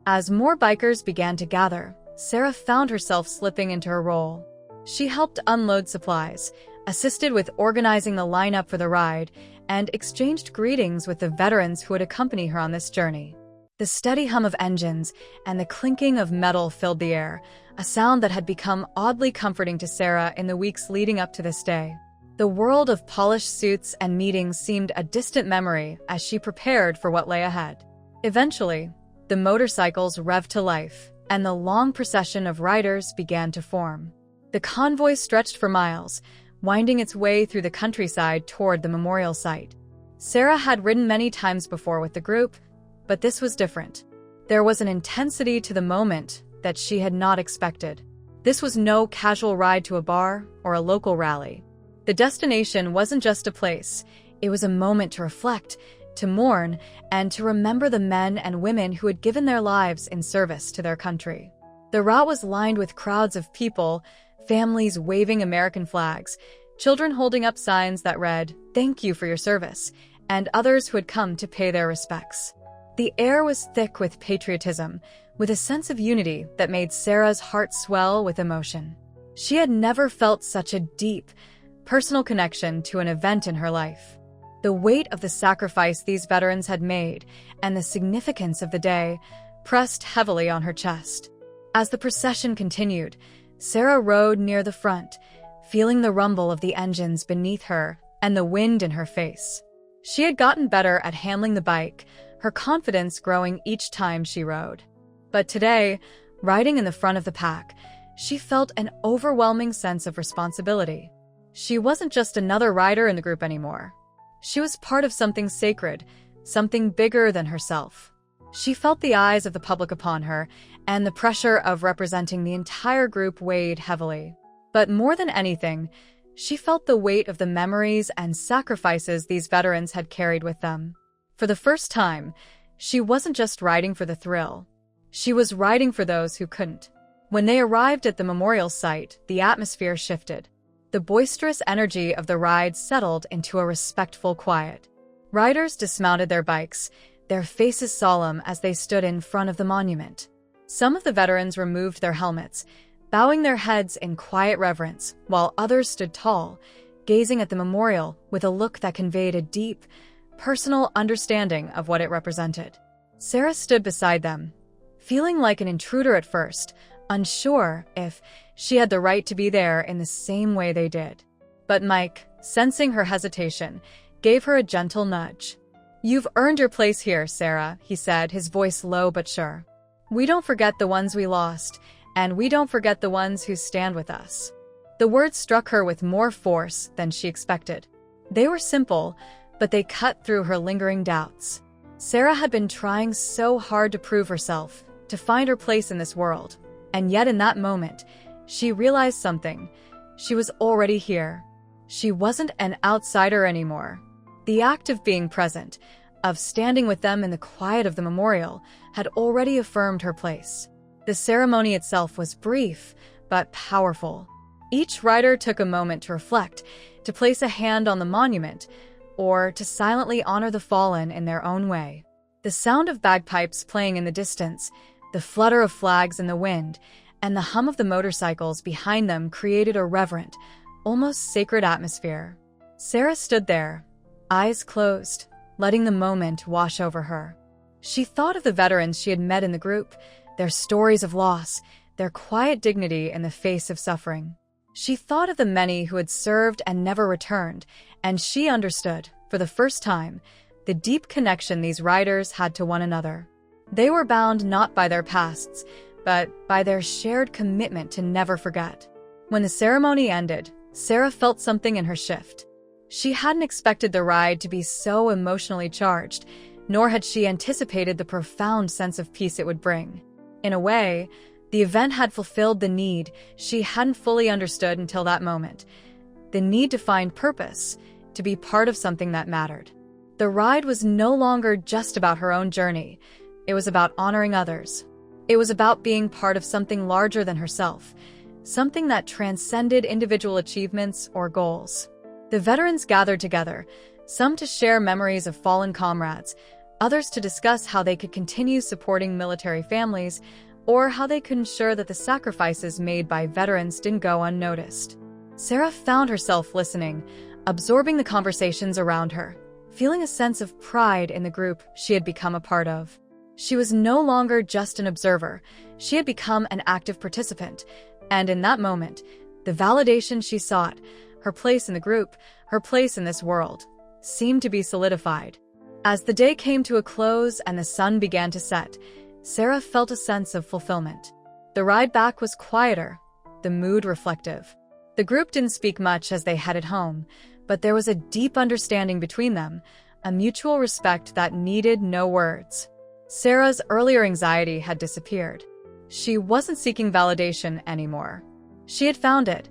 As more bikers began to gather, Sarah found herself slipping into her role. She helped unload supplies, assisted with organizing the lineup for the ride, and exchanged greetings with the veterans who would accompany her on this journey. The steady hum of engines and the clinking of metal filled the air, a sound that had become oddly comforting to Sarah in the weeks leading up to this day. The world of polished suits and meetings seemed a distant memory as she prepared for what lay ahead. Eventually, the motorcycles revved to life, and the long procession of riders began to form. The convoy stretched for miles, winding its way through the countryside toward the memorial site. Sarah had ridden many times before with the group, but this was different. There was an intensity to the moment that she had not expected. This was no casual ride to a bar or a local rally. The destination wasn't just a place, it was a moment to reflect, to mourn, and to remember the men and women who had given their lives in service to their country. The route was lined with crowds of people, families waving American flags, children holding up signs that read, "Thank you for your service," and others who had come to pay their respects. The air was thick with patriotism, with a sense of unity that made Sarah's heart swell with emotion. She had never felt such a deep, personal connection to an event in her life. The weight of the sacrifice these veterans had made and the significance of the day pressed heavily on her chest. As the procession continued, Sarah rode near the front, feeling the rumble of the engines beneath her and the wind in her face. She had gotten better at handling the bike, her confidence growing each time she rode. But today, riding in the front of the pack, she felt an overwhelming sense of responsibility. She wasn't just another rider in the group anymore. She was part of something sacred, something bigger than herself. She felt the eyes of the public upon her, and the pressure of representing the entire group weighed heavily. But more than anything, she felt the weight of the memories and sacrifices these veterans had carried with them. For the first time, she wasn't just riding for the thrill. She was riding for those who couldn't. When they arrived at the memorial site, the atmosphere shifted. The boisterous energy of the ride settled into a respectful quiet. Riders dismounted their bikes, their faces solemn as they stood in front of the monument. Some of the veterans removed their helmets, bowing their heads in quiet reverence, while others stood tall, gazing at the memorial with a look that conveyed a deep, personal understanding of what it represented. Sarah stood beside them, feeling like an intruder at first, unsure if she had the right to be there in the same way they did. But Mike, sensing her hesitation, gave her a gentle nudge. "You've earned your place here, Sarah," he said, his voice low but sure. "We don't forget the ones we lost, and we don't forget the ones who stand with us." The words struck her with more force than she expected. They were simple, but they cut through her lingering doubts. Sarah had been trying so hard to prove herself, to find her place in this world, and yet in that moment, she realized something. She was already here. She wasn't an outsider anymore. The act of being present, of standing with them in the quiet of the memorial, had already affirmed her place. The ceremony itself was brief, but powerful. Each rider took a moment to reflect, to place a hand on the monument, or to silently honor the fallen in their own way. The sound of bagpipes playing in the distance, the flutter of flags in the wind, and the hum of the motorcycles behind them created a reverent, almost sacred atmosphere. Sarah stood there, eyes closed, letting the moment wash over her. She thought of the veterans she had met in the group, their stories of loss, their quiet dignity in the face of suffering. She thought of the many who had served and never returned, and she understood, for the first time, the deep connection these riders had to one another. They were bound not by their pasts, but by their shared commitment to never forget. When the ceremony ended, Sarah felt something in her shift. She hadn't expected the ride to be so emotionally charged, nor had she anticipated the profound sense of peace it would bring. In a way, the event had fulfilled the need she hadn't fully understood until that moment. The need to find purpose, to be part of something that mattered. The ride was no longer just about her own journey. It was about honoring others. It was about being part of something larger than herself, something that transcended individual achievements or goals. The veterans gathered together, some to share memories of fallen comrades, others to discuss how they could continue supporting military families, or how they could ensure that the sacrifices made by veterans didn't go unnoticed. Sarah found herself listening, absorbing the conversations around her, feeling a sense of pride in the group she had become a part of. She was no longer just an observer, she had become an active participant, and in that moment, the validation she sought, her place in the group, her place in this world, seemed to be solidified. As the day came to a close and the sun began to set, Sarah felt a sense of fulfillment. The ride back was quieter, the mood reflective. The group didn't speak much as they headed home, but there was a deep understanding between them, a mutual respect that needed no words. Sarah's earlier anxiety had disappeared. She wasn't seeking validation anymore. She had found it,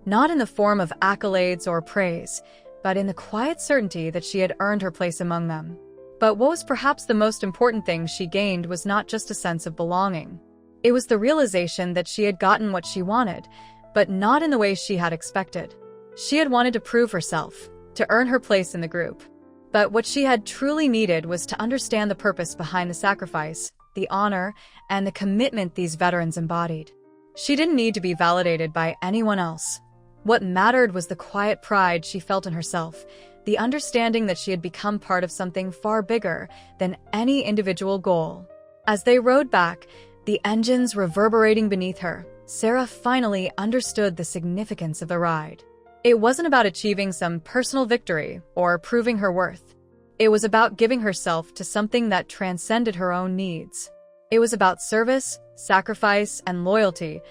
not in the form of accolades or praise, but in the quiet certainty that she had earned her place among them. But what was perhaps the most important thing she gained was not just a sense of belonging. It was the realization that she had gotten what she wanted, but not in the way she had expected. She had wanted to prove herself, to earn her place in the group. But what she had truly needed was to understand the purpose behind the sacrifice, the honor, and the commitment these veterans embodied. She didn't need to be validated by anyone else. What mattered was the quiet pride she felt in herself, the understanding that she had become part of something far bigger than any individual goal. As they rode back, the engines reverberating beneath her, Sarah finally understood the significance of the ride. It wasn't about achieving some personal victory or proving her worth. It was about giving herself to something that transcended her own needs. It was about service, sacrifice, and loyalty,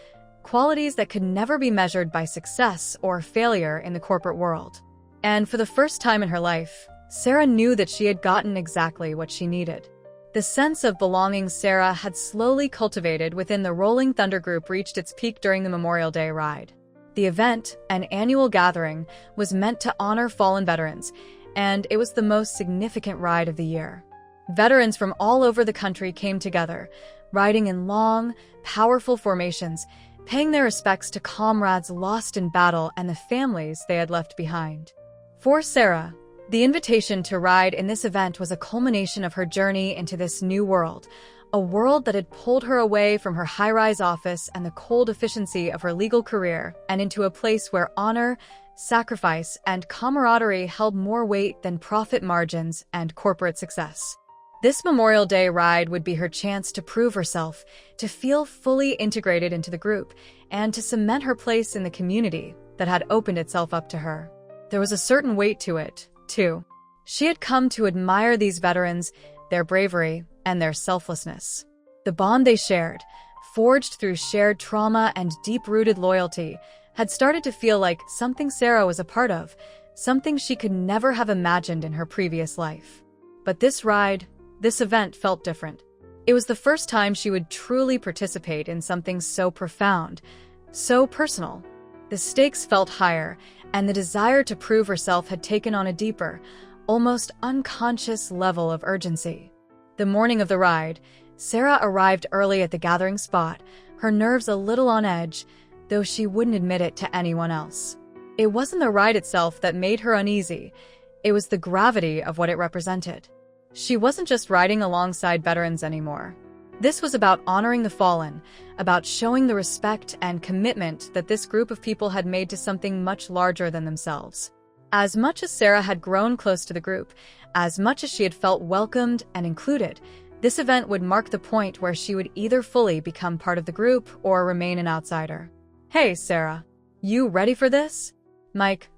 qualities that could never be measured by success or failure in the corporate world. And for the first time in her life, Sarah knew that she had gotten exactly what she needed. The sense of belonging Sarah had slowly cultivated within the Rolling Thunder group reached its peak during the Memorial Day ride. The event, an annual gathering, was meant to honor fallen veterans, and it was the most significant ride of the year. Veterans from all over the country came together, riding in long, powerful formations, paying their respects to comrades lost in battle and the families they had left behind. For Sarah, the invitation to ride in this event was a culmination of her journey into this new world, a world that had pulled her away from her high-rise office and the cold efficiency of her legal career and into a place where honor, sacrifice, and camaraderie held more weight than profit margins and corporate success. This Memorial Day ride would be her chance to prove herself, to feel fully integrated into the group, and to cement her place in the community that had opened itself up to her. There was a certain weight to it, too. She had come to admire these veterans, their bravery, and their selflessness. The bond they shared, forged through shared trauma and deep-rooted loyalty, had started to feel like something Sarah was a part of, something she could never have imagined in her previous life. But this event felt different. It was the first time she would truly participate in something so profound, so personal. The stakes felt higher, and the desire to prove herself had taken on a deeper, almost unconscious level of urgency. The morning of the ride, Sarah arrived early at the gathering spot, her nerves a little on edge, though she wouldn't admit it to anyone else. It wasn't the ride itself that made her uneasy, it was the gravity of what it represented. She wasn't just riding alongside veterans anymore. This was about honoring the fallen, about showing the respect and commitment that this group of people had made to something much larger than themselves. As much as Sarah had grown close to the group, as much as she had felt welcomed and included, this event would mark the point where she would either fully become part of the group or remain an outsider. "Hey, Sarah, you ready for this?"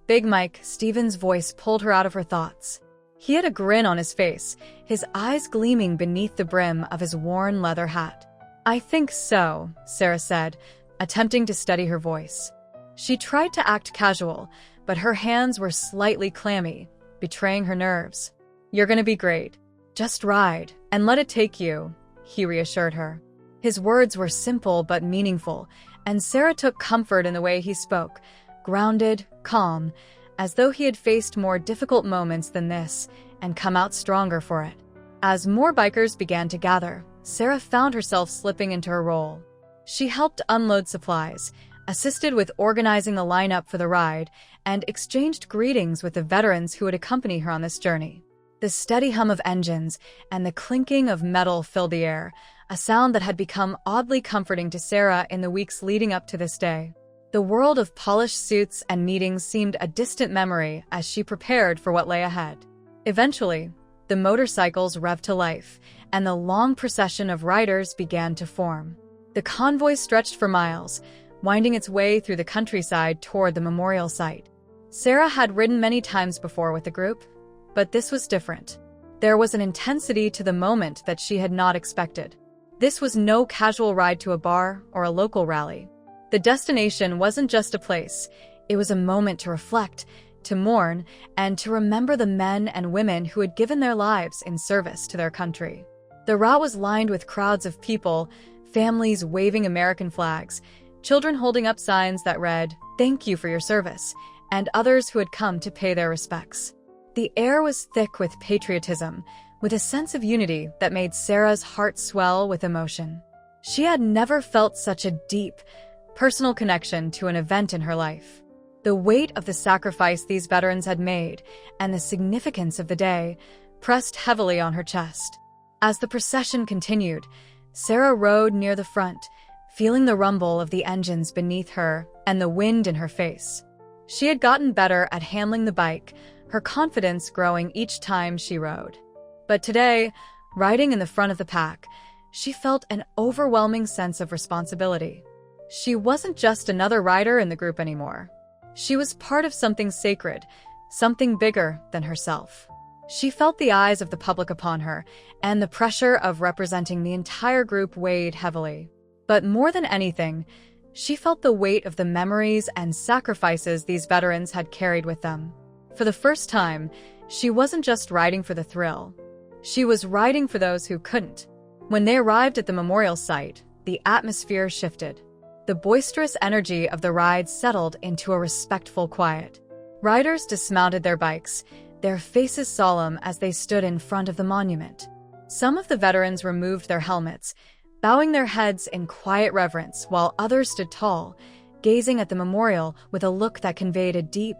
Big Mike, Stephen's voice pulled her out of her thoughts. He had a grin on his face, his eyes gleaming beneath the brim of his worn leather hat. "I think so," Sarah said, attempting to steady her voice. She tried to act casual, but her hands were slightly clammy, betraying her nerves. "You're gonna be great. Just ride, and let it take you," he reassured her. His words were simple but meaningful, and Sarah took comfort in the way he spoke, grounded, calm, as though he had faced more difficult moments than this and come out stronger for it. As more bikers began to gather, Sarah found herself slipping into her role. She helped unload supplies, assisted with organizing the lineup for the ride, and exchanged greetings with the veterans who would accompany her on this journey. The steady hum of engines and the clinking of metal filled the air, a sound that had become oddly comforting to Sarah in the weeks leading up to this day. The world of polished suits and meetings seemed a distant memory as she prepared for what lay ahead. Eventually, the motorcycles revved to life, and the long procession of riders began to form. The convoy stretched for miles, winding its way through the countryside toward the memorial site. Sarah had ridden many times before with the group, but this was different. There was an intensity to the moment that she had not expected. This was no casual ride to a bar or a local rally. The destination wasn't just a place, it was a moment to reflect, to mourn, and to remember the men and women who had given their lives in service to their country. The route was lined with crowds of people, families waving American flags, children holding up signs that read, "Thank you for your service," and others who had come to pay their respects. The air was thick with patriotism, with a sense of unity that made Sarah's heart swell with emotion. She had never felt such a deep, personal connection to an event in her life. The weight of the sacrifice these veterans had made and the significance of the day pressed heavily on her chest. As the procession continued, Sarah rode near the front, feeling the rumble of the engines beneath her and the wind in her face. She had gotten better at handling the bike, her confidence growing each time she rode. But today, riding in the front of the pack, she felt an overwhelming sense of responsibility. She wasn't just another rider in the group anymore. She was part of something sacred, something bigger than herself. She felt the eyes of the public upon her, and the pressure of representing the entire group weighed heavily. But more than anything, she felt the weight of the memories and sacrifices these veterans had carried with them. For the first time, she wasn't just riding for the thrill. She was riding for those who couldn't. When they arrived at the memorial site, the atmosphere shifted. The boisterous energy of the ride settled into a respectful quiet. Riders dismounted their bikes, their faces solemn as they stood in front of the monument. Some of the veterans removed their helmets, bowing their heads in quiet reverence, while others stood tall, gazing at the memorial with a look that conveyed a deep,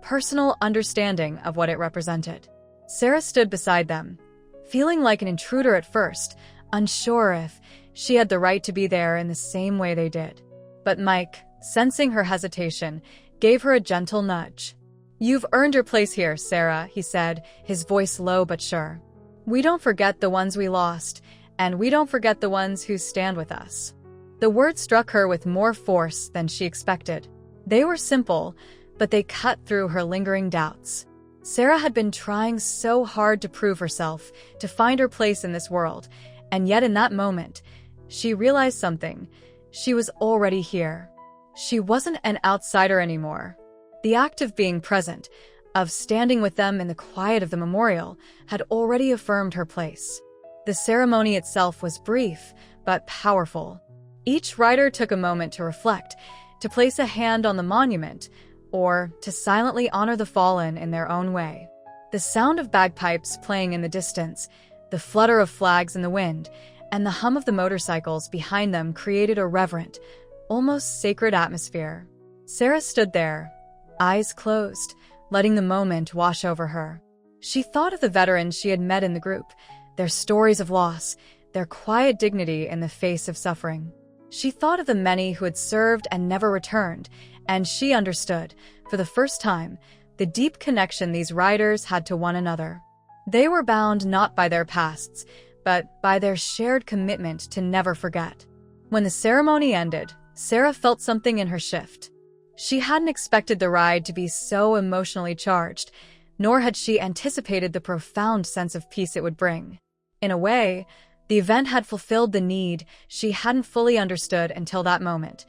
personal understanding of what it represented. Sarah stood beside them, feeling like an intruder at first, unsure if she had the right to be there in the same way they did. But Mike, sensing her hesitation, gave her a gentle nudge. "You've earned your place here, Sarah," he said, his voice low but sure. "We don't forget the ones we lost, and we don't forget the ones who stand with us." The words struck her with more force than she expected. They were simple, but they cut through her lingering doubts. Sarah had been trying so hard to prove herself, to find her place in this world, and yet in that moment, she realized something. She was already here. She wasn't an outsider anymore. The act of being present, of standing with them in the quiet of the memorial, had already affirmed her place. The ceremony itself was brief, but powerful. Each rider took a moment to reflect, to place a hand on the monument, or to silently honor the fallen in their own way. The sound of bagpipes playing in the distance, the flutter of flags in the wind, and the hum of the motorcycles behind them created a reverent, almost sacred atmosphere. Sarah stood there, eyes closed, letting the moment wash over her. She thought of the veterans she had met in the group, their stories of loss, their quiet dignity in the face of suffering. She thought of the many who had served and never returned, and she understood, for the first time, the deep connection these riders had to one another. They were bound not by their pasts, but by their shared commitment to never forget. When the ceremony ended, Sarah felt something in her shift. She hadn't expected the ride to be so emotionally charged, nor had she anticipated the profound sense of peace it would bring. In a way, the event had fulfilled the need she hadn't fully understood until that moment,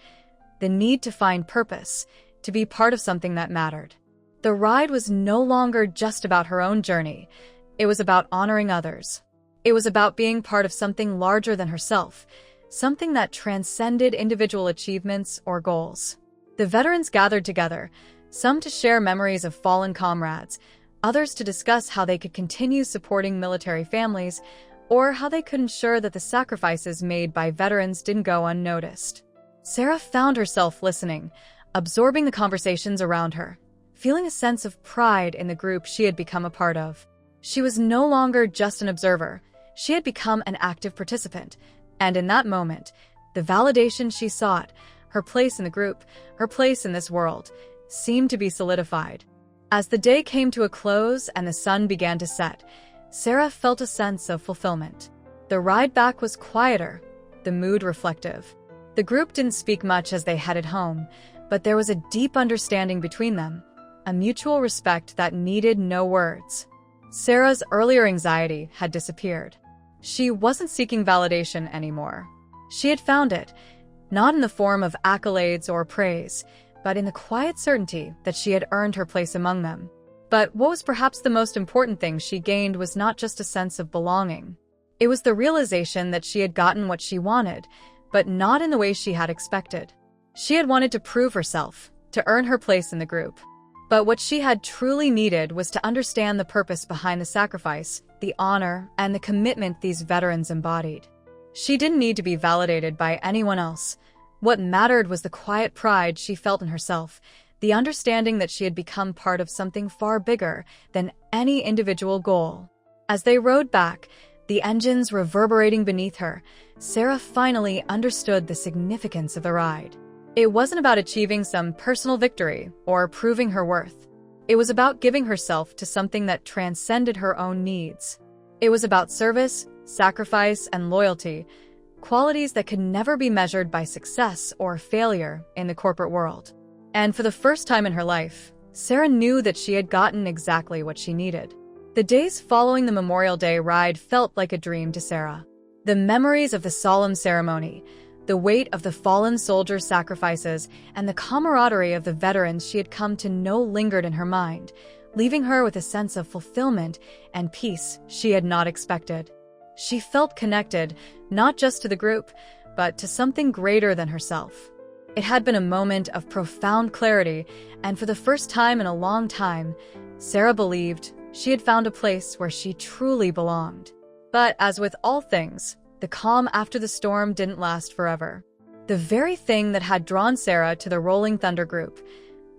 the need to find purpose, to be part of something that mattered. The ride was no longer just about her own journey. It was about honoring others. It was about being part of something larger than herself, something that transcended individual achievements or goals. The veterans gathered together, some to share memories of fallen comrades, others to discuss how they could continue supporting military families, or how they could ensure that the sacrifices made by veterans didn't go unnoticed. Sarah found herself listening, absorbing the conversations around her, feeling a sense of pride in the group she had become a part of. She was no longer just an observer. She had become an active participant, and in that moment, the validation she sought, her place in the group, her place in this world, seemed to be solidified. As the day came to a close and the sun began to set, Sarah felt a sense of fulfillment. The ride back was quieter, the mood reflective. The group didn't speak much as they headed home, but there was a deep understanding between them, a mutual respect that needed no words. Sarah's earlier anxiety had disappeared. She wasn't seeking validation anymore. She had found it, not in the form of accolades or praise, but in the quiet certainty that she had earned her place among them. But what was perhaps the most important thing she gained was not just a sense of belonging. It was the realization that she had gotten what she wanted, but not in the way she had expected. She had wanted to prove herself, to earn her place in the group. But what she had truly needed was to understand the purpose behind the sacrifice, the honor, and the commitment these veterans embodied. She didn't need to be validated by anyone else. What mattered was the quiet pride she felt in herself, the understanding that she had become part of something far bigger than any individual goal. As they rode back, the engines reverberating beneath her, Sarah finally understood the significance of the ride. It wasn't about achieving some personal victory or proving her worth. It was about giving herself to something that transcended her own needs. It was about service, sacrifice, and loyalty, qualities that could never be measured by success or failure in the corporate world. And for the first time in her life, Sarah knew that she had gotten exactly what she needed. The days following the Memorial Day ride felt like a dream to Sarah. The memories of the solemn ceremony, the weight of the fallen soldiers' sacrifices, and the camaraderie of the veterans she had come to know lingered in her mind, leaving her with a sense of fulfillment and peace she had not expected. She felt connected, not just to the group, but to something greater than herself. It had been a moment of profound clarity, and for the first time in a long time, Sarah believed she had found a place where she truly belonged. But as with all things, the calm after the storm didn't last forever. The very thing that had drawn Sarah to the Rolling Thunder group,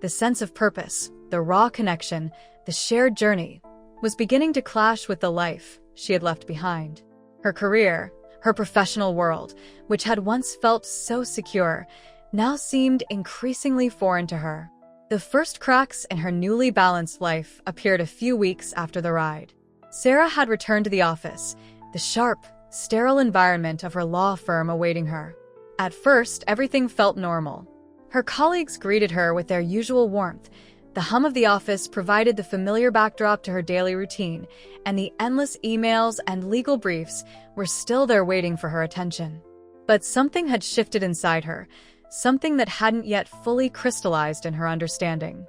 the sense of purpose, the raw connection, the shared journey, was beginning to clash with the life she had left behind. Her career, her professional world, which had once felt so secure, now seemed increasingly foreign to her. The first cracks in her newly balanced life appeared a few weeks after the ride. Sarah had returned to the office, the sharp, sterile environment of her law firm awaiting her. At first, everything felt normal. Her colleagues greeted her with their usual warmth. The hum of the office provided the familiar backdrop to her daily routine, and the endless emails and legal briefs were still there waiting for her attention. But something had shifted inside her, something that hadn't yet fully crystallized in her understanding.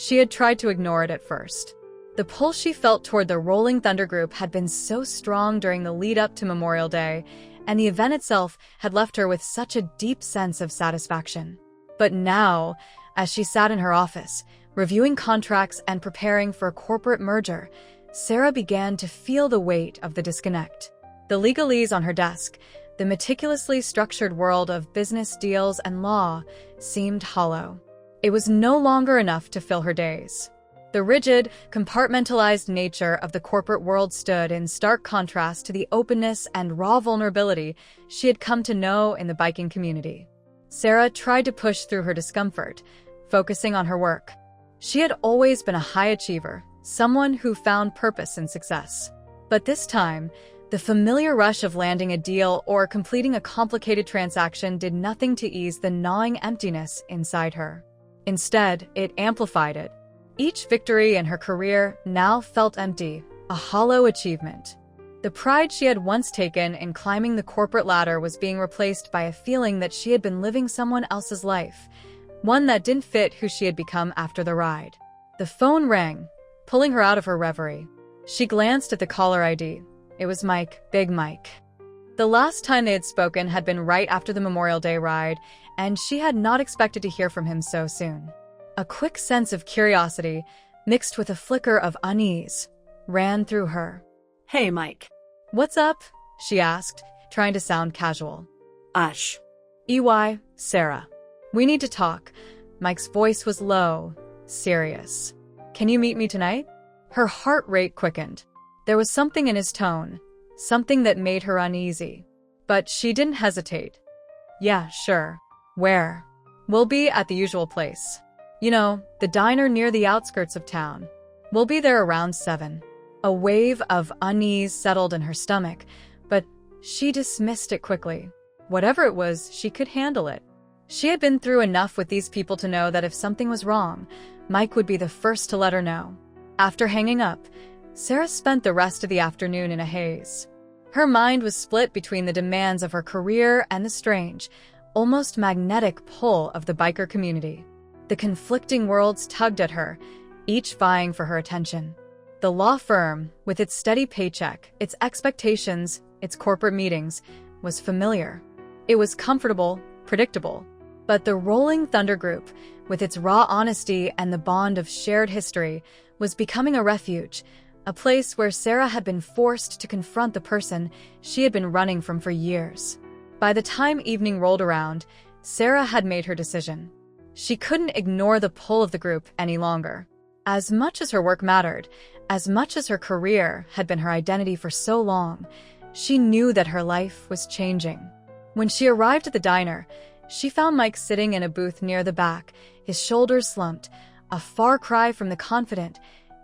She had tried to ignore it at first. The pull she felt toward the Rolling Thunder group had been so strong during the lead-up to Memorial Day, and the event itself had left her with such a deep sense of satisfaction. But now, as she sat in her office, reviewing contracts and preparing for a corporate merger, Sarah began to feel the weight of the disconnect. The legalese on her desk, the meticulously structured world of business deals and law, seemed hollow. It was no longer enough to fill her days. The rigid, compartmentalized nature of the corporate world stood in stark contrast to the openness and raw vulnerability she had come to know in the biking community. Sarah tried to push through her discomfort, focusing on her work. She had always been a high achiever, someone who found purpose in success. But this time, the familiar rush of landing a deal or completing a complicated transaction did nothing to ease the gnawing emptiness inside her. Instead, it amplified it. Each victory in her career now felt empty, a hollow achievement. The pride she had once taken in climbing the corporate ladder was being replaced by a feeling that she had been living someone else's life, one that didn't fit who she had become after the ride. The phone rang, pulling her out of her reverie. She glanced at the caller ID. It was Mike, Big Mike. The last time they had spoken had been right after the Memorial Day ride, and she had not expected to hear from him so soon. A quick sense of curiosity, mixed with a flicker of unease, ran through her. Hey, Mike. What's up? She asked, trying to sound casual. Ush. EY, Sarah. We need to talk. Mike's voice was low, serious. Can you meet me tonight? Her heart rate quickened. There was something in his tone, something that made her uneasy. But she didn't hesitate. Yeah, sure. Where? We'll be at the usual place. You know, the diner near the outskirts of town. We'll be there around 7. A wave of unease settled in her stomach, but she dismissed it quickly. Whatever it was, she could handle it. She had been through enough with these people to know that if something was wrong, Mike would be the first to let her know. After hanging up, Sarah spent the rest of the afternoon in a haze. Her mind was split between the demands of her career and the strange, almost magnetic pull of the biker community. The conflicting worlds tugged at her, each vying for her attention. The law firm, with its steady paycheck, its expectations, its corporate meetings, was familiar. It was comfortable, predictable. But the Rolling Thunder Group, with its raw honesty and the bond of shared history, was becoming a refuge, a place where Sarah had been forced to confront the person she had been running from for years. By the time evening rolled around, Sarah had made her decision. She couldn't ignore the pull of the group any longer. As much as her work mattered, as much as her career had been her identity for so long, she knew that her life was changing. When she arrived at the diner, she found Mike sitting in a booth near the back, his shoulders slumped, a far cry from the confident,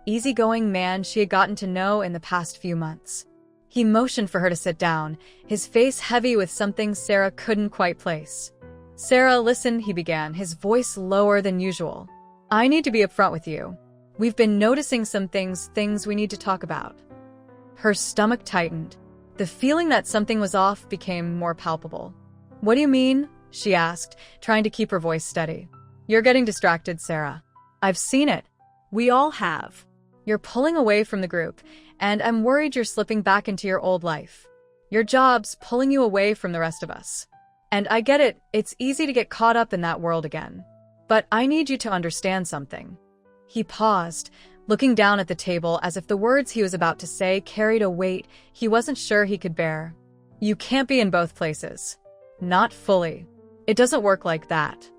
easygoing man she had gotten to know in the past few months. He motioned for her to sit down, his face heavy with something Sarah couldn't quite place. Sarah, listen, he began, his voice lower than usual. I need to be upfront with you. We've been noticing some things we need to talk about. Her stomach tightened. The feeling that something was off became more palpable. What do you mean? She asked, trying to keep her voice steady. You're getting distracted, Sarah. I've seen it. We all have. You're pulling away from the group, and I'm worried you're slipping back into your old life. Your job's pulling you away from the rest of us. And I get it, it's easy to get caught up in that world again. But I need you to understand something. He paused, looking down at the table as if the words he was about to say carried a weight he wasn't sure he could bear. You can't be in both places. Not fully. It doesn't work like that.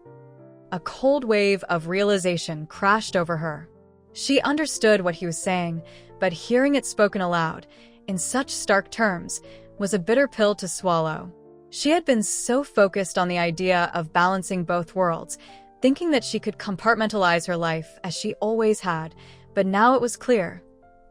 A cold wave of realization crashed over her. She understood what he was saying, but hearing it spoken aloud, in such stark terms, was a bitter pill to swallow. She had been so focused on the idea of balancing both worlds, thinking that she could compartmentalize her life as she always had, but now it was clear.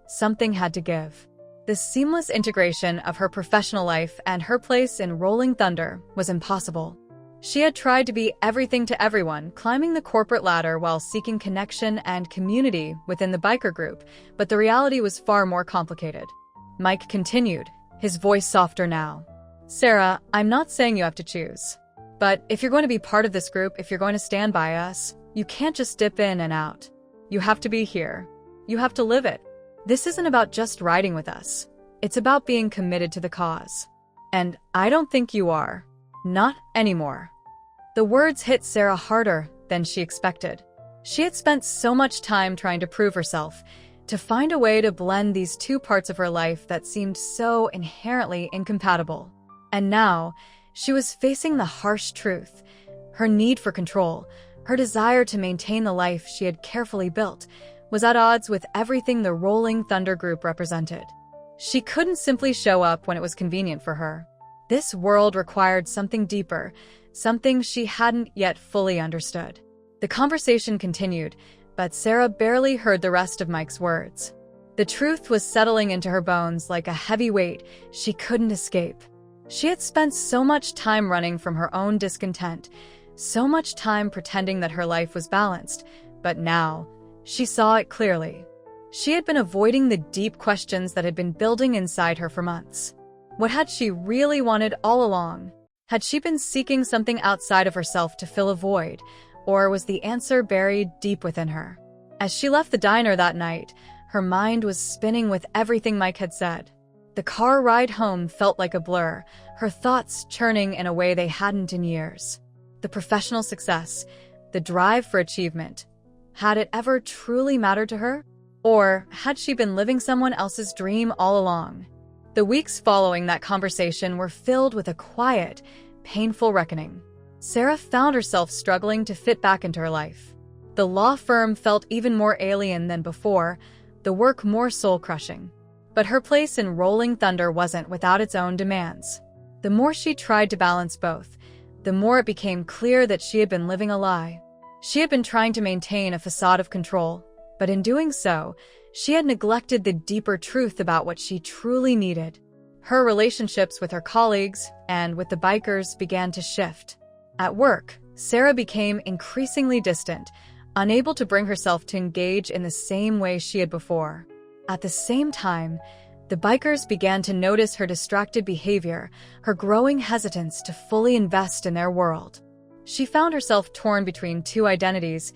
Something had to give. The seamless integration of her professional life and her place in Rolling Thunder was impossible. She had tried to be everything to everyone, climbing the corporate ladder while seeking connection and community within the biker group, but the reality was far more complicated. Mike continued, his voice softer now. Sarah, I'm not saying you have to choose. But if you're going to be part of this group, if you're going to stand by us, you can't just dip in and out. You have to be here. You have to live it. This isn't about just riding with us. It's about being committed to the cause. And I don't think you are. Not anymore." The words hit Sarah harder than she expected. She had spent so much time trying to prove herself, to find a way to blend these two parts of her life that seemed so inherently incompatible. And now, she was facing the harsh truth. Her need for control, her desire to maintain the life she had carefully built, was at odds with everything the Rolling Thunder Group represented. She couldn't simply show up when it was convenient for her. This world required something deeper, something she hadn't yet fully understood. The conversation continued, but Sarah barely heard the rest of Mike's words. The truth was settling into her bones like a heavy weight she couldn't escape. She had spent so much time running from her own discontent, so much time pretending that her life was balanced, but now, she saw it clearly. She had been avoiding the deep questions that had been building inside her for months. What had she really wanted all along? Had she been seeking something outside of herself to fill a void, or was the answer buried deep within her? As she left the diner that night, her mind was spinning with everything Mike had said. The car ride home felt like a blur, her thoughts churning in a way they hadn't in years. The professional success, the drive for achievement, had it ever truly mattered to her? Or had she been living someone else's dream all along? The weeks following that conversation were filled with a quiet, painful reckoning. Sarah found herself struggling to fit back into her life. The law firm felt even more alien than before, the work more soul-crushing. But her place in Rolling Thunder wasn't without its own demands. The more she tried to balance both, the more it became clear that she had been living a lie. She had been trying to maintain a facade of control, but in doing so, she had neglected the deeper truth about what she truly needed. Her relationships with her colleagues and with the bikers began to shift. At work, Sarah became increasingly distant, unable to bring herself to engage in the same way she had before. At the same time, the bikers began to notice her distracted behavior, her growing hesitance to fully invest in their world. She found herself torn between two identities,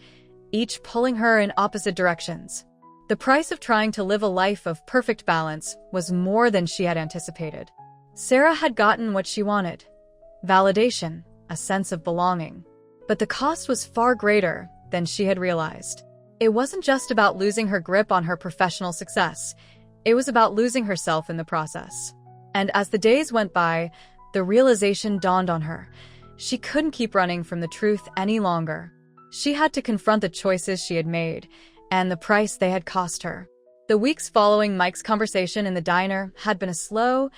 each pulling her in opposite directions. The price of trying to live a life of perfect balance was more than she had anticipated. Sarah had gotten what she wanted: validation, a sense of belonging. But the cost was far greater than she had realized. It wasn't just about losing her grip on her professional success. It was about losing herself in the process. And as the days went by, the realization dawned on her. She couldn't keep running from the truth any longer. She had to confront the choices she had made and the price they had cost her. The weeks following Mike's conversation in the diner had been a slow,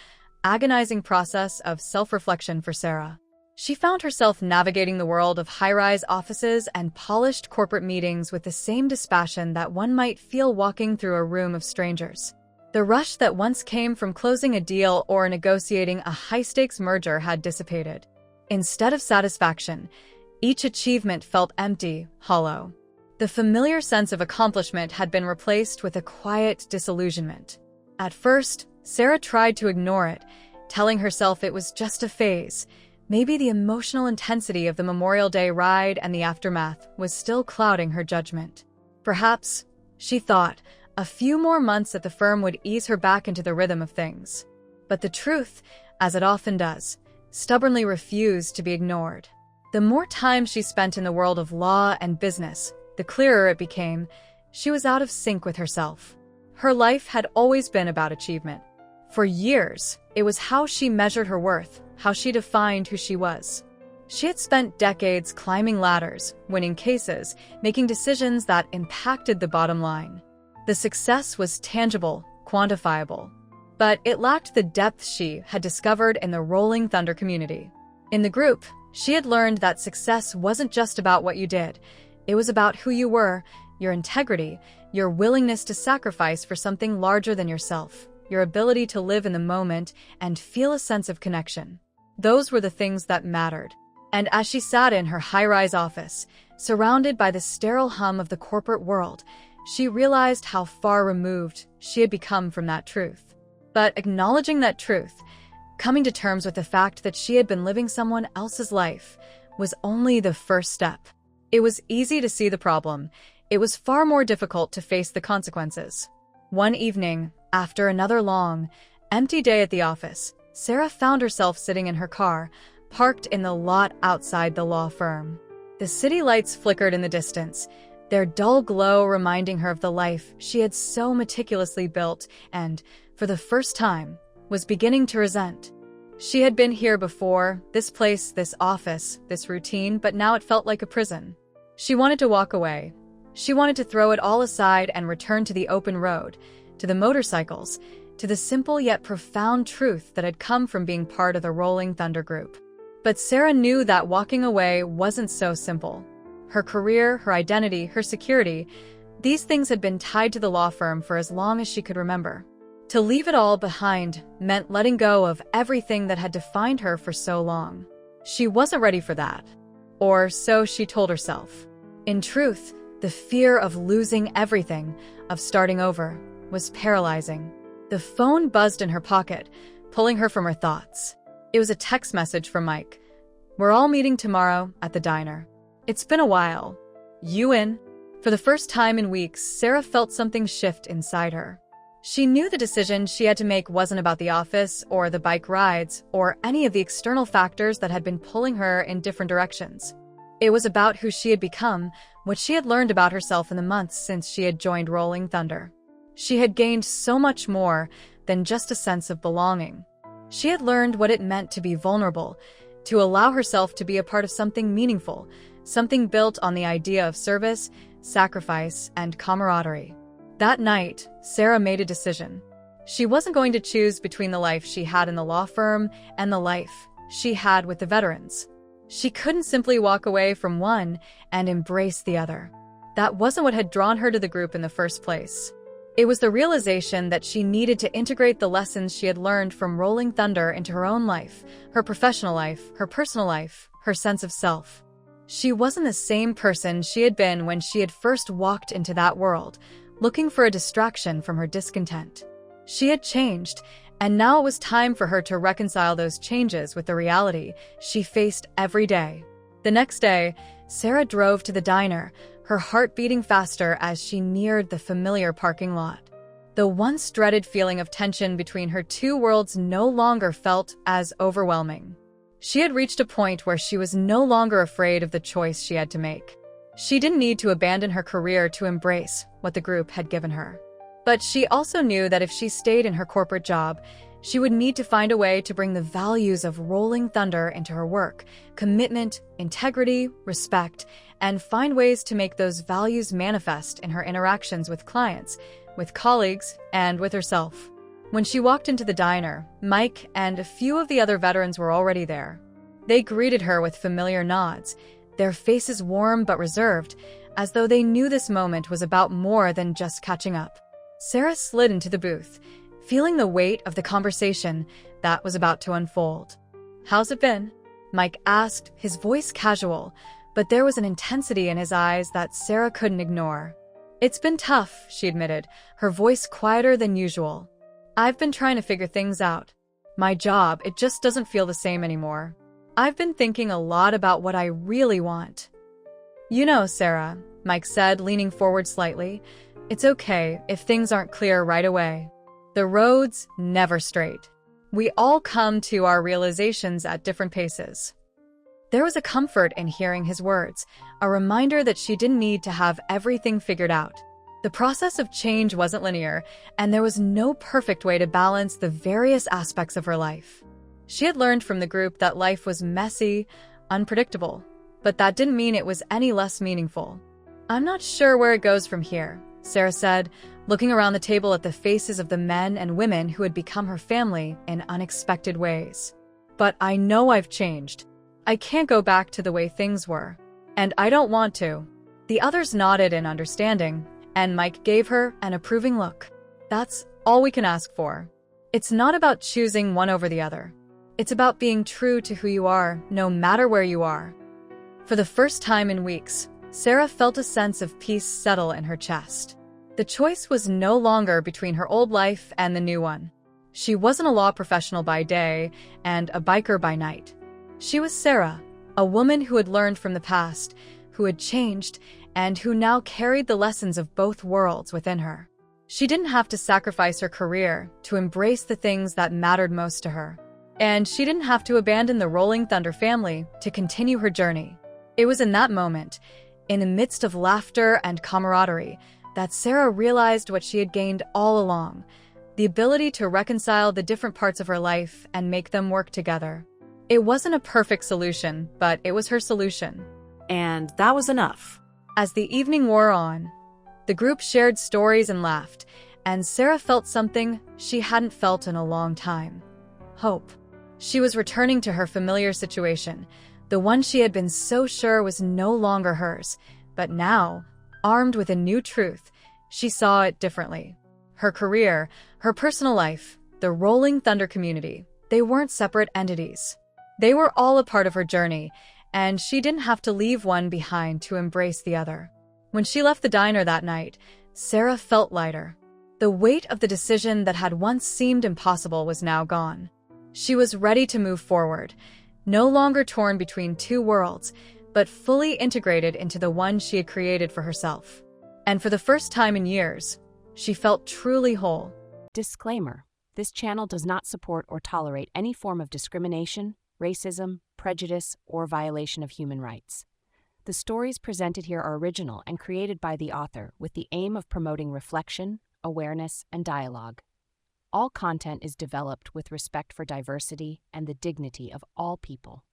agonizing process of self-reflection for Sarah. She found herself navigating the world of high-rise offices and polished corporate meetings with the same dispassion that one might feel walking through a room of strangers. The rush that once came from closing a deal or negotiating a high-stakes merger had dissipated. Instead of satisfaction, each achievement felt empty, hollow. The familiar sense of accomplishment had been replaced with a quiet disillusionment. At first, Sarah tried to ignore it, telling herself it was just a phase. Maybe the emotional intensity of the Memorial Day ride and the aftermath was still clouding her judgment. Perhaps, she thought, a few more months at the firm would ease her back into the rhythm of things. But the truth, as it often does, stubbornly refused to be ignored. The more time she spent in the world of law and business, the clearer it became she was out of sync with herself. Her life had always been about achievement. For years, it was how she measured her worth, how she defined who she was. She had spent decades climbing ladders, winning cases, making decisions that impacted the bottom line. The success was tangible, quantifiable, but it lacked the depth she had discovered in the Rolling Thunder community. In the group, she had learned that success wasn't just about what you did. It was about who you were, your integrity, your willingness to sacrifice for something larger than yourself, your ability to live in the moment and feel a sense of connection. Those were the things that mattered. And as she sat in her high-rise office, surrounded by the sterile hum of the corporate world, she realized how far removed she had become from that truth. But acknowledging that truth, coming to terms with the fact that she had been living someone else's life, was only the first step. It was easy to see the problem. it was far more difficult to face the consequences. One evening, after another long, empty day at the office, Sarah found herself sitting in her car, parked in the lot outside the law firm. The city lights flickered in the distance, their dull glow reminding her of the life she had so meticulously built and, for the first time, was beginning to resent. She had been here before, this place, this office, this routine, but now it felt like a prison. She wanted to walk away. She wanted to throw it all aside and return to the open road, to the motorcycles, to the simple yet profound truth that had come from being part of the Rolling Thunder Group. But Sarah knew that walking away wasn't so simple. Her career, her identity, her security, these things had been tied to the law firm for as long as she could remember. To leave it all behind meant letting go of everything that had defined her for so long. She wasn't ready for that. Or so she told herself. In truth, the fear of losing everything, of starting over, was paralyzing. The phone buzzed in her pocket, pulling her from her thoughts. It was a text message from Mike. "We're all meeting tomorrow at the diner. It's been a while. You in?" For the first time in weeks, Sarah felt something shift inside her. She knew the decision she had to make wasn't about the office or the bike rides or any of the external factors that had been pulling her in different directions. It was about who she had become, what she had learned about herself in the months since she had joined Rolling Thunder. She had gained so much more than just a sense of belonging. She had learned what it meant to be vulnerable, to allow herself to be a part of something meaningful, something built on the idea of service, sacrifice, and camaraderie. That night, Sarah made a decision. She wasn't going to choose between the life she had in the law firm and the life she had with the veterans. She couldn't simply walk away from one and embrace the other. That wasn't what had drawn her to the group in the first place. It was the realization that she needed to integrate the lessons she had learned from Rolling Thunder into her own life, her professional life, her personal life, her sense of self. She wasn't the same person she had been when she had first walked into that world, looking for a distraction from her discontent. She had changed, and now it was time for her to reconcile those changes with the reality she faced every day. The next day, Sarah drove to the diner, her heart beating faster as she neared the familiar parking lot. The once dreaded feeling of tension between her two worlds no longer felt as overwhelming. She had reached a point where she was no longer afraid of the choice she had to make. She didn't need to abandon her career to embrace what the group had given her. But she also knew that if she stayed in her corporate job, she would need to find a way to bring the values of Rolling Thunder into her work, commitment, integrity, respect, and find ways to make those values manifest in her interactions with clients, with colleagues, and with herself. When she walked into the diner, Mike and a few of the other veterans were already there. They greeted her with familiar nods, their faces warm but reserved, as though they knew this moment was about more than just catching up. Sarah slid into the booth, feeling the weight of the conversation that was about to unfold. "How's it been?" Mike asked, his voice casual, but there was an intensity in his eyes that Sarah couldn't ignore. "It's been tough," she admitted, her voice quieter than usual. "I've been trying to figure things out. My job, it just doesn't feel the same anymore. I've been thinking a lot about what I really want." "You know, Sarah," Mike said, leaning forward slightly, "it's okay if things aren't clear right away. The road's never straight. We all come to our realizations at different paces." There was a comfort in hearing his words, a reminder that she didn't need to have everything figured out. The process of change wasn't linear, and there was no perfect way to balance the various aspects of her life. She had learned from the group that life was messy, unpredictable, but that didn't mean it was any less meaningful. "I'm not sure where it goes from here," Sarah said, looking around the table at the faces of the men and women who had become her family in unexpected ways. "But I know I've changed. I can't go back to the way things were. And I don't want to." The others nodded in understanding, and Mike gave her an approving look. "That's all we can ask for. It's not about choosing one over the other. It's about being true to who you are, no matter where you are." For the first time in weeks, Sarah felt a sense of peace settle in her chest. The choice was no longer between her old life and the new one. She wasn't a law professional by day and a biker by night. She was Sarah, a woman who had learned from the past, who had changed, and who now carried the lessons of both worlds within her. She didn't have to sacrifice her career to embrace the things that mattered most to her. And she didn't have to abandon the Rolling Thunder family to continue her journey. It was in that moment, in the midst of laughter and camaraderie, that Sarah realized what she had gained all along: the ability to reconcile the different parts of her life and make them work together. It wasn't a perfect solution, but it was her solution. And that was enough. As the evening wore on, the group shared stories and laughed, and Sarah felt something she hadn't felt in a long time: hope. She was returning to her familiar situation, the one she had been so sure was no longer hers. But now, armed with a new truth, she saw it differently. Her career, her personal life, the Rolling Thunder community, they weren't separate entities. They were all a part of her journey, and she didn't have to leave one behind to embrace the other. When she left the diner that night, Sarah felt lighter. The weight of the decision that had once seemed impossible was now gone. She was ready to move forward, no longer torn between two worlds, but fully integrated into the one she had created for herself. And for the first time in years, she felt truly whole. Disclaimer: this channel does not support or tolerate any form of discrimination, racism, prejudice, or violation of human rights. The stories presented here are original and created by the author with the aim of promoting reflection, awareness, and dialogue. All content is developed with respect for diversity and the dignity of all people.